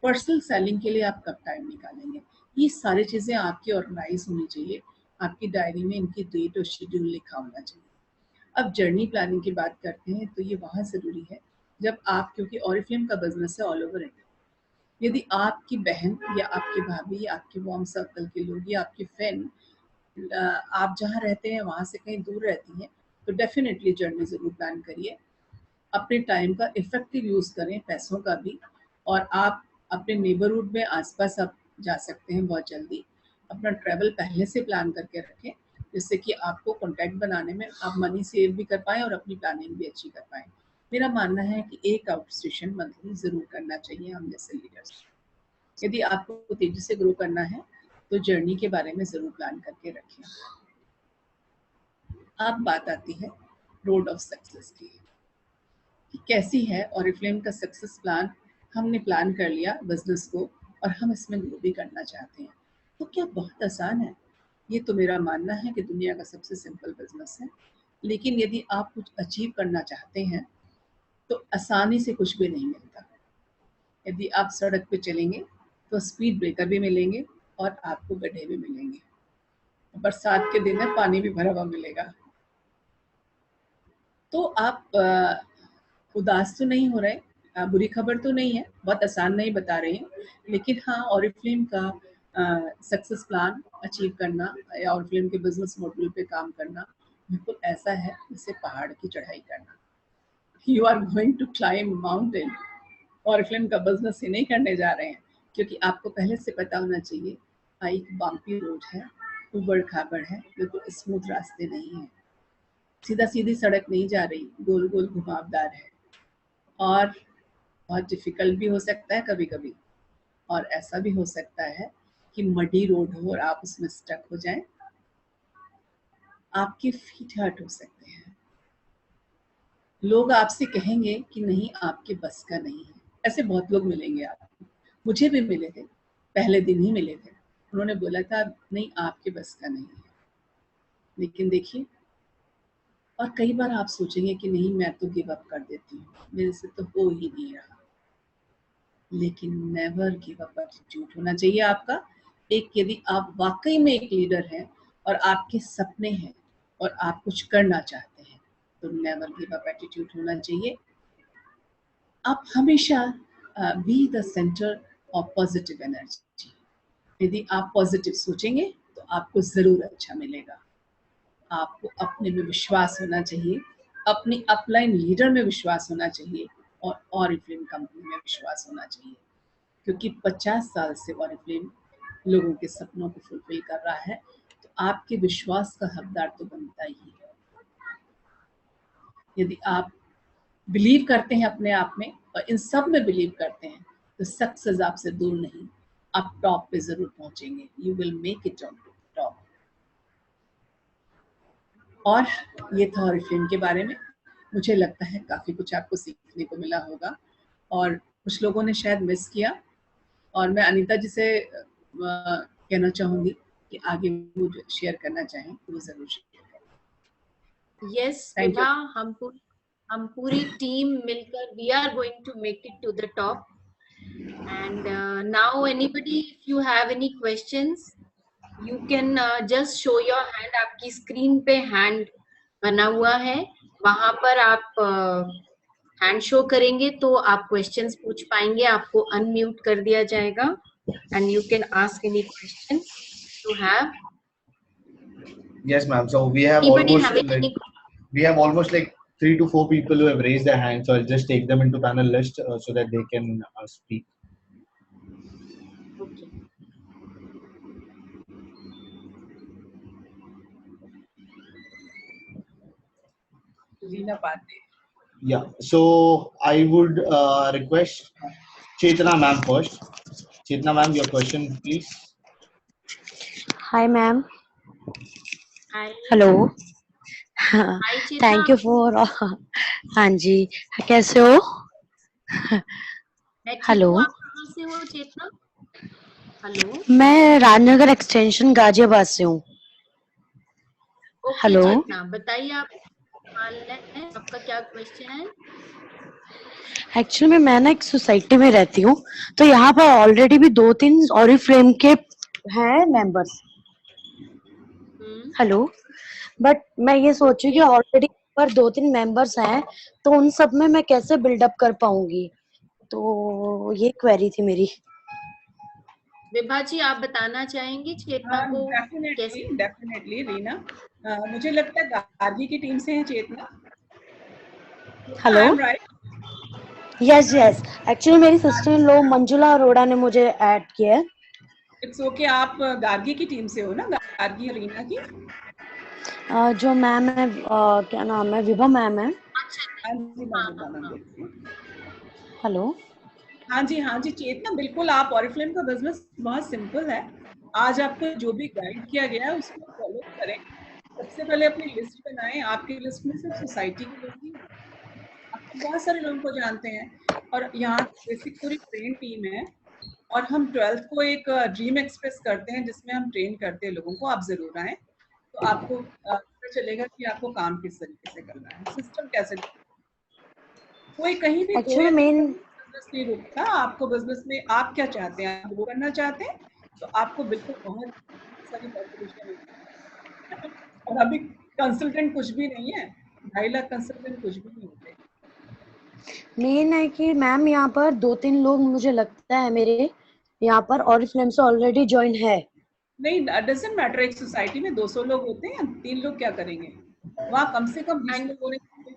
पर्सनल सेलिंग के लिए आप कब टाइम निकालेंगे, ये सारी चीज़ें आपकी ऑर्गेनाइज होनी चाहिए। आपकी डायरी में इनकी डेट और शेड्यूल लिखा होना चाहिए। अब जर्नी प्लानिंग की बात करते हैं, तो ये वहाँ ज़रूरी है जब आप, क्योंकि ऑरिफ्लेम का बिजनेस है ऑल ओवर इंडिया। यदि आपकी बहन या आपकी भाभी या आपके वार्म सर्कल के लोग या आपके फ्रेंड आप जहाँ रहते हैं वहाँ से कहीं दूर रहती हैं, तो डेफिनेटली जर्नी ज़रूर प्लान करिए। अपने टाइम का इफेक्टिव यूज़ करें, पैसों का भी। और आप अपने नेबरहुड में आसपास आप जा सकते हैं बहुत जल्दी। अपना ट्रैवल पहले से प्लान करके रखें, जिससे कि आपको कॉन्टैक्ट बनाने में आप मनी सेव भी कर पाएँ और अपनी प्लानिंग भी अच्छी कर पाएँ। मेरा मानना है कि एक आउट स्टेशन मंथली ज़रूर करना चाहिए हम जैसे लीडर्स। यदि आपको तेजी से ग्रो करना है तो जर्नी के बारे में ज़रूर प्लान करके रखें। अब बात आती है रोड ऑफ सक्सेस की, कि कैसी है ऑरिफ्लेम का सक्सेस प्लान। हमने प्लान कर लिया बिजनेस को और हम इसमें ग्रो भी करना चाहते हैं, तो क्या बहुत आसान है? ये तो मेरा मानना है कि दुनिया का सबसे सिंपल बिजनेस है। लेकिन यदि आप कुछ अचीव करना चाहते हैं तो आसानी से कुछ भी नहीं मिलता। यदि आप सड़क पे चलेंगे तो स्पीड ब्रेकर भी मिलेंगे और आपको गड्ढे भी मिलेंगे। बरसात के दिन में पानी भी भरा हुआ मिलेगा। तो आप उदास तो नहीं हो रहे, बुरी खबर तो नहीं है, बहुत आसान नहीं बता रही हूँ। लेकिन हाँ, ऑरिफ्लेम का सक्सेस प्लान अचीव करना या ऑरिफ्लेम के बिजनेस मॉडल पे काम करना बिल्कुल ऐसा है जैसे पहाड़ की चढ़ाई करना। You are going to climb mountain. Oriflame का बिजनेस ही नहीं करने जा रहे हैं, क्योंकि आपको पहले से पता होना चाहिए एक बम्पी रोड है, उबड़ खाबड़ है, बिल्कुल स्मूथ रास्ते नहीं है, सीधा सीधी सड़क नहीं जा रही, गोल गोल घुमावदार है, और बहुत डिफिकल्ट भी हो सकता है कभी कभी। और ऐसा भी हो सकता है कि मडी रोड हो और आप उसमें स्टक हो जाएं, आपके फीट हर्ट हो सकते हैं, लोग आपसे कहेंगे कि नहीं आपके बस का नहीं है। ऐसे बहुत लोग मिलेंगे आपको, मुझे भी मिले थे, पहले दिन ही मिले थे। उन्होंने बोला था नहीं आपके बस का नहीं है। लेकिन देखिए, और कई बार आप सोचेंगे कि नहीं मैं तो गिव अप कर देती हूँ, मेरे से तो हो ही नहीं रहा। लेकिन नेवर गिव अप एटीट्यूड होना चाहिए आपका। एक यदि आप वाकई में एक लीडर हैं और आपके सपने हैं और आप कुछ करना चाहते हैं तो नेवर गिव अप एटीट्यूड होना चाहिए। आप हमेशा be the centre of positive energy. यदि आप पॉजिटिव सोचेंगे तो आपको जरूर अच्छा मिलेगा। आपको अपने में विश्वास होना चाहिए, अपनी अपलाइन लीडर में विश्वास होना चाहिए और ऑरिफ्लेम कंपनी में विश्वास होना चाहिए, क्योंकि 50 साल से ऑरिफ्लेम लोगों के सपनों को फुलफिल कर रहा है। तो आपके विश्वास का हकदार तो बनता ही है। यदि आप बिलीव करते हैं अपने आप में और इन सब में बिलीव करते हैं तो सक्सेस आपसे दूर नहीं, आप टॉप पे जरूर पहुंचेंगे। You will make it on top. और ये था ऑरिफ्लेम के बारे में। मुझे लगता है काफी कुछ आपको सीखने को मिला होगा और कुछ लोगों ने शायद मिस किया, और मैं अनीता जी से कहना चाहूंगी कि आगे वो शेयर करना चाहें तो वो जरूर शेयर करें। यस विभा, हम पूरी टीम मिलकर we are going to make it to the top. And now anybody if you have any questions you can just show your hand. आपकी स्क्रीन पे हैंड बना हुआ है, वहां पर आप हैंड शो करेंगे तो आप क्वेश्चंस पूछ पाएंगे। आपको अनम्यूट कर दिया जाएगा and you can ask any question you have. Yes, ma'am. So we have almost like 3 to 4 people who have raised their hands. So I'll just take them into panel list so that they can speak. Okay. Yeah. So I would request Chetna ma'am first. Chetna ma'am, your question, please. Hi, ma'am. Hi. Hello. Hi Chetna. Thank you for हाँ जी, कैसे हो? Hello, आप कहाँ से हो चेतना? Hello, मैं Rajnagar extension Ghaziabad से हूँ। Okay hello. चेतना, बताइए आप सवाल है, आपका क्या क्वेश्चन है? एक्चुअली में मैं ना एक सोसाइटी में रहती हूँ, तो यहाँ पर ऑलरेडी भी 2-3 ऑरिफ्लेम के हैं मेंबर्स। हेलो, बट मैं ये सोचू कि ऑलरेडी पर 2-3 मेंबर्स हैं, तो उन सब में मैं कैसे बिल्डअप कर पाऊंगी, तो ये क्वेरी थी मेरी। विभा जी, आप बताना चाहेंगे चेतना को कैसे? डेफिनेटली रीना, मुझे लगता है गार्गी की टीम से है चेतना। हेलो, यस यस, एक्चुअली मेरी sister in law Manjula Arora ने मुझे ऐड किया है। इट्स ओके, आप गार्गी की टीम से हो ना? गार्गी रीना की जो मैम है, क्या नाम है, विभा मैम है। हेलो, हाँ जी चेतना, बिल्कुल। आप ऑरिफ्लेम का बिजनेस बहुत सिंपल है। आज आपको जो भी गाइड किया गया है उसको फॉलो करें। सबसे पहले अपनी लिस्ट बनाएं। आपकी लिस्ट में सिर्फ सोसाइटी के लोग ही, आप बहुत सारे लोगों को जानते हैं और यहाँ बेसिक पूरी ट्रेन टीम है। और हम 12th को एक ड्रीम एक्सप्रेस करते हैं जिसमें हम ट्रेन करते हैं लोगों को। आप जरूर आए तो आपको पता चलेगा कि आपको काम किस तरीके से करना है, सिस्टम कैसे। कोई कहीं भी एक्चुअली मेन बिजनेस नहीं रुकता। आपको बिजनेस में आप क्या चाहते हैं, आप वो करना चाहते हैं तो आपको बिल्कुल बहुत सारी पॉपुलेशन है। और अभी कंसल्टेंट कुछ भी नहीं है, 2.5 लाख कंसल्टेंट कुछ भी नहीं होते। मेन है कि मैम यहाँ पर 2-3 लोग मुझे लगता है मेरे यहाँ पर ऑरिफ्लेम से ऑलरेडी ज्वाइन है। नहीं, डजंट मैटर। एक सोसाइटी में 200 लोग होते हैं, 3 लोग क्या करेंगे? वहाँ कम से कम 20 लोग होने चाहिए।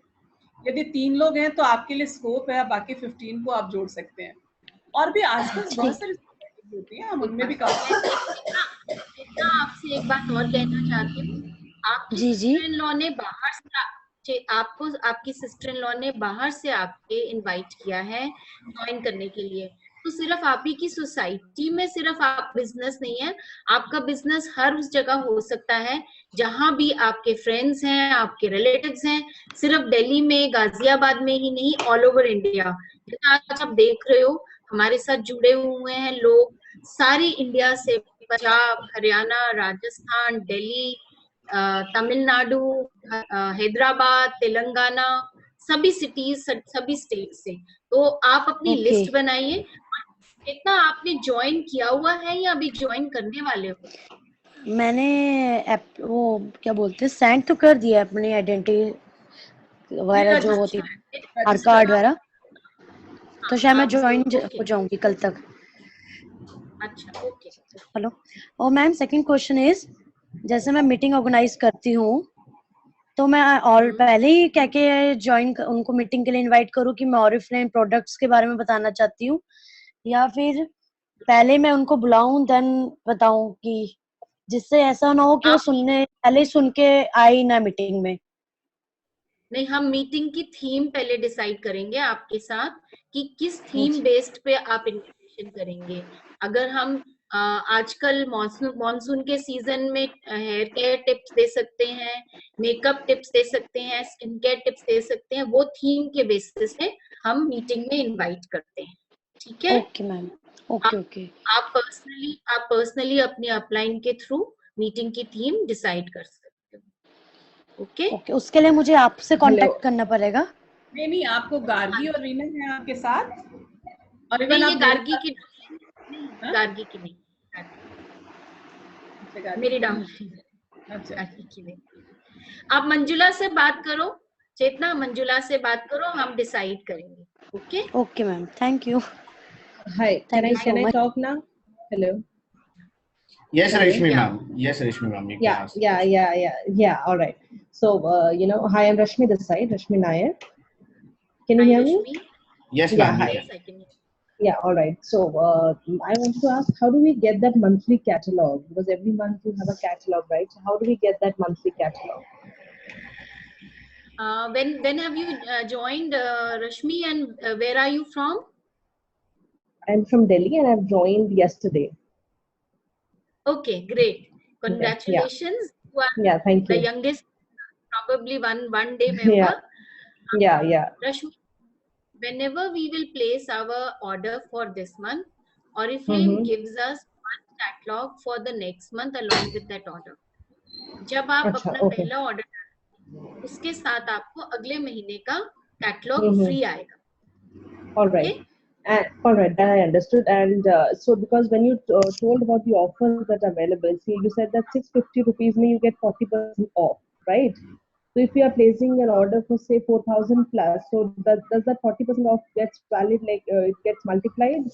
यदि 3 लोग हैं तो आपके लिए स्कोप है, बाकी 15 को आप जोड़ सकते हैं। और भी आसपास बहुत सारी सोसाइटीज होती हैं, हम उनमें भी काम। आपसे एक बात और कहना चाहती हूँ। आपकी सिस्टर इन लॉ ने बाहर से आपको, आपकी सिस्टर इन लॉ ने बाहर से आपके इनवाइट किया है ज्वाइन करने के लिए। तो सिर्फ आप ही की सोसाइटी में सिर्फ आप बिजनेस नहीं है, आपका बिजनेस हर उस जगह हो सकता है जहां भी आपके फ्रेंड्स हैं, आपके रिलेटिव्स हैं। सिर्फ दिल्ली में, गाजियाबाद में ही नहीं, ऑल ओवर इंडिया। आज आप देख रहे हो हमारे साथ जुड़े हुए हैं लोग सारी इंडिया से, पंजाब, हरियाणा, राजस्थान, दिल्ली, तमिलनाडु, हैदराबाद, तेलंगाना, सभी सिटीज, सभी स्टेट से। तो आप अपनी Okay. लिस्ट बनाइए। कितना आपने ज्वाइन किया हुआ है या अभी ज्वाइन करने वाले हो? मैंने वो क्या बोलते हैं सेंड तो कर दिया अपनी आइडेंटिटी वगैरह जो होती है, आधार कार्ड वगैरह, तो शायद मैं ज्वाइन हो जाऊंगी कल तक। अच्छा, ओके। हेलो। और मैम सेकंड क्वेश्चन इज, जैसे मैं मीटिंग ऑर्गेनाइज करती हूँ तो मैं और पहले ही कह के ज्वाइन उनको मीटिंग के लिए इनवाइट करूँ कि मैं ऑरिफ्लेम प्रोडक्ट्स के बारे में बताना चाहती हूँ, या फिर पहले मैं उनको बुलाऊं देन बताऊं, कि जिससे ऐसा ना हो कि वो सुनने पहले ही सुन के आई ना मीटिंग में? नहीं, हम मीटिंग की थीम पहले डिसाइड करेंगे आपके साथ कि किस थीम बेस्ड पे आप इन्विटेशन करेंगे। अगर हम आजकल मॉनसून के सीजन में हेयर केयर टिप्स दे सकते हैं, मेकअप टिप्स दे सकते हैं, स्किन केयर टिप्स दे सकते हैं, वो थीम के बेसिस पे हम मीटिंग में इनवाइट करते हैं। ठीक है? Okay ma'am, okay. आप पर्सनली अपने अपलाइन के थ्रू मीटिंग की थीम डिसाइड कर सकते हो। ओके, उसके लिए मुझे आपसे कांटेक्ट करना पड़ेगा? नहीं, आपको गार्गी और रीना है आपके साथ, और नहीं, ये गार्गी की नहीं, गार्गी की नहीं, मेरी डाउनलाइन। अच्छा, गार्गी की नहीं। आप मंजुला से बात करो, चेतना, मंजुला से बात करो, हम डिसाइड करेंगे। Okay, okay ma'am, thank you. Hi, can Thank you so I much. talk now? Hello. Yes, Hello? Rashmi Yeah. ma'am. Yes, Rashmi ma'am. You can Yeah, ask. yeah. All right. So, hi, I'm Rashmi this side, Rashmi Nair. Can you hi hear me? Rashmi. Yes, Yeah, ma'am. You hi. can. Yes, I can. Yeah, all right. So, I want to ask, how do we get that monthly catalog? Because every month you have a catalog, right? So, how do we get that monthly catalog? When have you joined, Rashmi, and where are you from? I'm from Delhi and I've joined yesterday. Okay, great. Congratulations. You are Yeah, thank the you. youngest, probably one day member. Yeah. Rashmi, whenever we will place our order for this month, Oriflame gives us one catalog for the next month along with that order. जब आप अच्छा, अपना okay. पहला order डालेंगे, उसके साथ आपको अगले महीने का कैटलॉग फ्री आएगा। All right. All right, that I understood. And so, because when you told about the offers that are available, see, you said that 650 rupees mean you get 40% off, right? So, if you are placing an order for say 4,000 plus, so does that 40% off gets valid, like it gets multiplied?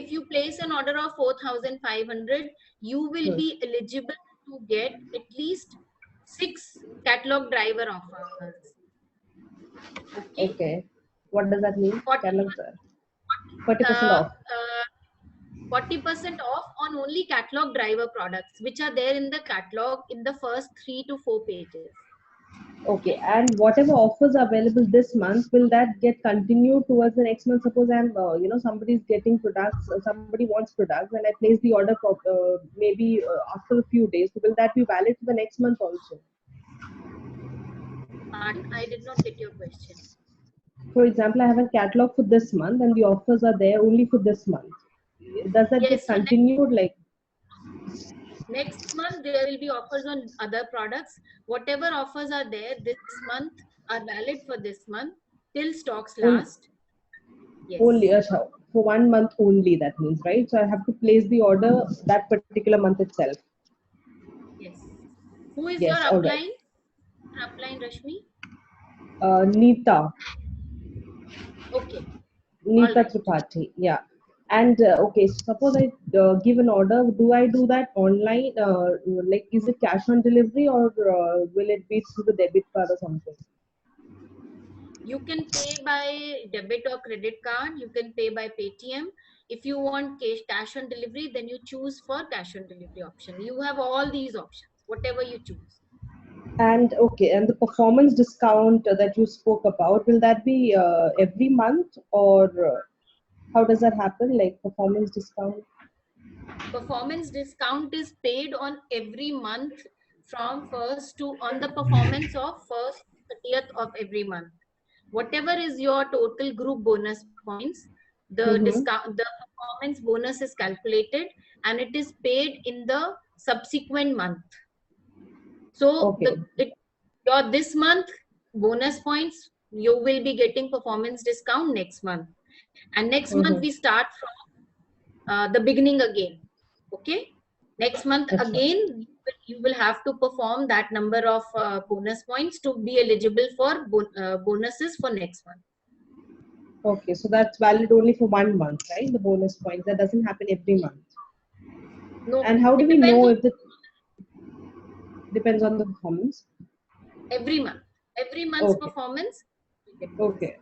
If you place an order of 4,500, you will be eligible to get at least 6 catalog driver offers. Okay. What does that mean? 40% 40% off. 40% off on only catalog driver products which are there in the catalog in the first 3 to 4 pages. Okay, and whatever offers are available this month, will that get continued towards the next month? Suppose I'm, somebody's getting products, somebody wants products, and I place the order for maybe after a few days. Will that be valid for the next month also? Pardon, I did not get your question. For example, I have a catalog for this month, and the offers are there only for this month. Does that get continued? Like next month, there will be offers on other products. Whatever offers are there this month are valid for this month till stocks last. Yes. Only for 1 month only, that means, right? So I have to place the order that particular month itself. Yes. Who is Yes, your all upline? right. Your upline, Rashmi? Neeta. Okay. Neeta All right. Tripathi, yeah. And okay, suppose I give an order, do I do that online? Like, is it cash on delivery, or will it be through the debit card or something? You can pay by debit or credit card. You can pay by Paytm. If you want cash on delivery, then you choose for cash on delivery option. You have all these options, whatever you choose. And okay, and the performance discount that you spoke about, will that be every month, or how does that happen? Like performance discount? Performance discount is paid on every month from first to on the performance of first 30th of every month. Whatever is your total group bonus points, the discount, the performance bonus is calculated, and it is paid in the subsequent month. So your this month bonus points, you will be getting performance discount next month, and next month we start from the beginning again. Okay, next month again you will have to perform that number of bonus points to be eligible for bonuses for next month. Okay, so that's valid only for 1 month, right? The bonus points, that doesn't happen every month. No. And how do we know if it depends on the performance? Every month's performance. Okay.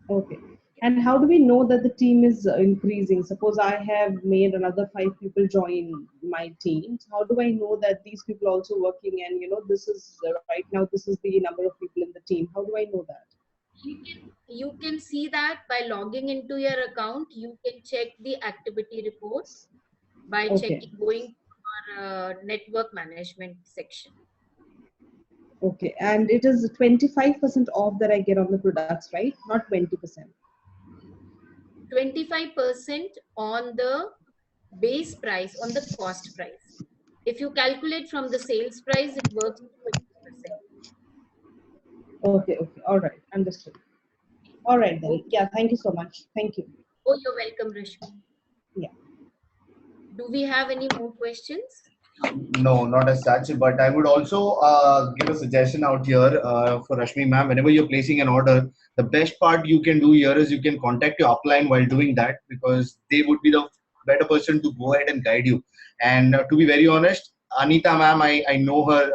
Okay. And how do we know that the team is increasing? Suppose I have made another 5 people join my team. How do I know that these people are also working, and this is right now, this is the number of people in the team? How do I know that? You can see that by logging into your account. You can check the activity reports by going to our network management section. Okay, and it is 25% off that I get on the products, right? Not 20%. 25% on the base price, on the cost price. If you calculate from the sales price, it works 20%. Okay, all right, understood. All right then. Yeah, thank you so much. Thank you. Oh, you're welcome, Rashmi. Yeah. Do we have any more questions? No, not as such, but I would also give a suggestion out here for Rashmi ma'am. Whenever you're placing an order, the best part you can do here is you can contact your upline while doing that, because they would be the better person to go ahead and guide you. And to be very honest, Anita ma'am, I know her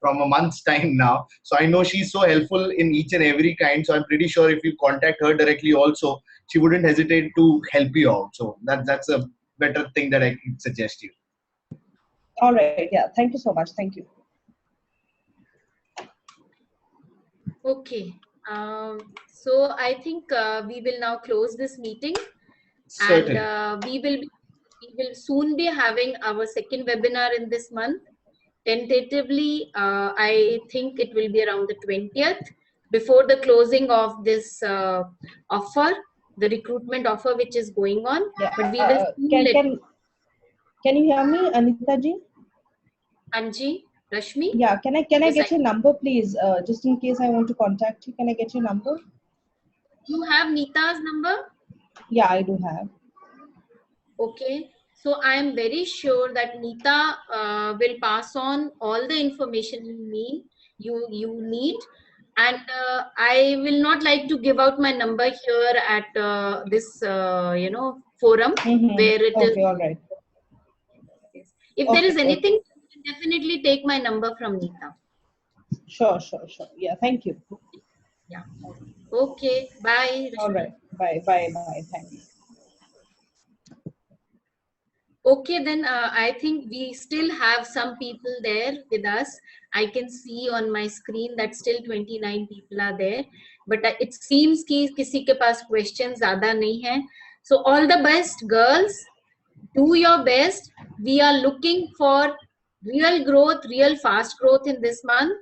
from a month's time now, so I know she's so helpful in each and every kind. So I'm pretty sure if you contact her directly also, she wouldn't hesitate to help you out. So that's a better thing that I could suggest you. All right. Yeah. Thank you so much. Thank you. Okay. So I think we will now close this meeting. Certainly. And we will soon be having our second webinar in this month. Tentatively, I think it will be around the 20th, before the closing of this offer, the recruitment offer which is going on. Yeah. But we will can you hear me, Anita ji? Anji, Rashmi? Yeah, can I get your number, please? Just in case I want to contact you, can I get your number? You have Neeta's number? Yeah, I do have. Okay. So I am very sure that Neeta will pass on all the information you need. And I will not like to give out my number here at this forum where it is. Okay, all right. If there is anything, you can definitely take my number from Neeta. Sure. Yeah, thank you. Yeah. Okay. Bye. All right. Bye. Thanks. Okay, then I think we still have some people there with us. I can see on my screen that still 29 people are there. But it seems कि किसी के पास questions ज़्यादा नहीं है. So all the best, girls. Do your best. We are looking for real growth, real fast growth in this month.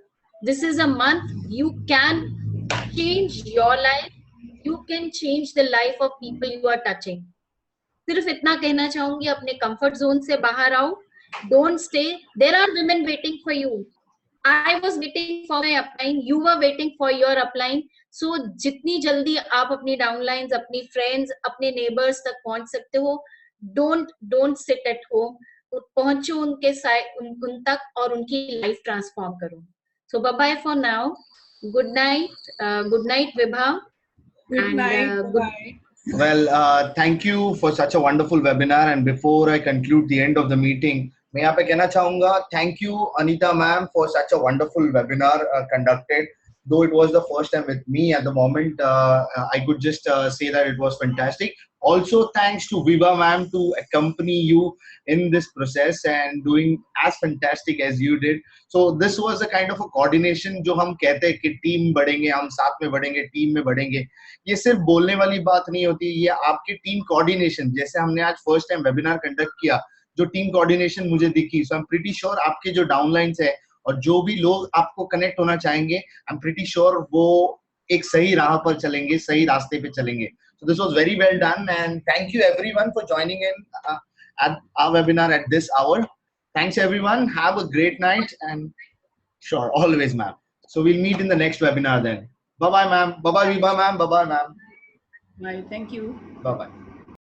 This is a month you can change your life. You can change the life of people you are touching. सिर्फ इतना कहना चाहूंगी, अपने comfort zone से बाहर आओ. Don't stay. There are women waiting for you. I was waiting for my upline. You were waiting for your upline. So जितनी जल्दी आप अपनी डाउनलाइंस, अपनी फ्रेंड्स, अपने नेबर्स तक पहुंच सकते हो, don't sit at home. पहुंचो उनके साथ, उन तक, और उनकी लाइफ ट्रांसफॉर्म करो. So bye bye for now. Good night. Good night, Vibha. Good night. Bye. Well, thank you for such a wonderful webinar. And before I conclude the end of the meeting, मैं यहाँ पे कहना चाहूँगा, thank you Anita ma'am for such a wonderful webinar conducted. Though it was the first time with me at the moment, I could just say that it was fantastic. Also, thanks to Vibha ma'am to accompany you in this process and doing as fantastic as you did. So this was a kind of a coordination जो हम कहते हैं कि team बढ़ेंगे, हम साथ में बढ़ेंगे, टीम में बढ़ेंगे. ये सिर्फ बोलने वाली बात नहीं होती, ये आपकी टीम कोऑर्डिनेशन, जैसे हमने आज फर्स्ट टाइम वेबिनार कंडक्ट किया, जो टीम कोऑर्डिनेशन मुझे दिखी. सो आई एम प्रीटी श्योर आपके जो डाउनलाइंस है और जो भी लोग आपको कनेक्ट होना चाहेंगे, आई एम प्रीटी श्योर वो एक सही राह पर चलेंगे, सही रास्ते पे चलेंगे. So this was very well done, and thank you everyone for joining in at our webinar at this hour. Thanks everyone. Have a great night, and sure, always, ma'am. So we'll meet in the next webinar then. Bye bye, ma'am. Bye bye, Vibha, ma'am. Bye bye, ma'am. Bye. Thank you. Bye bye.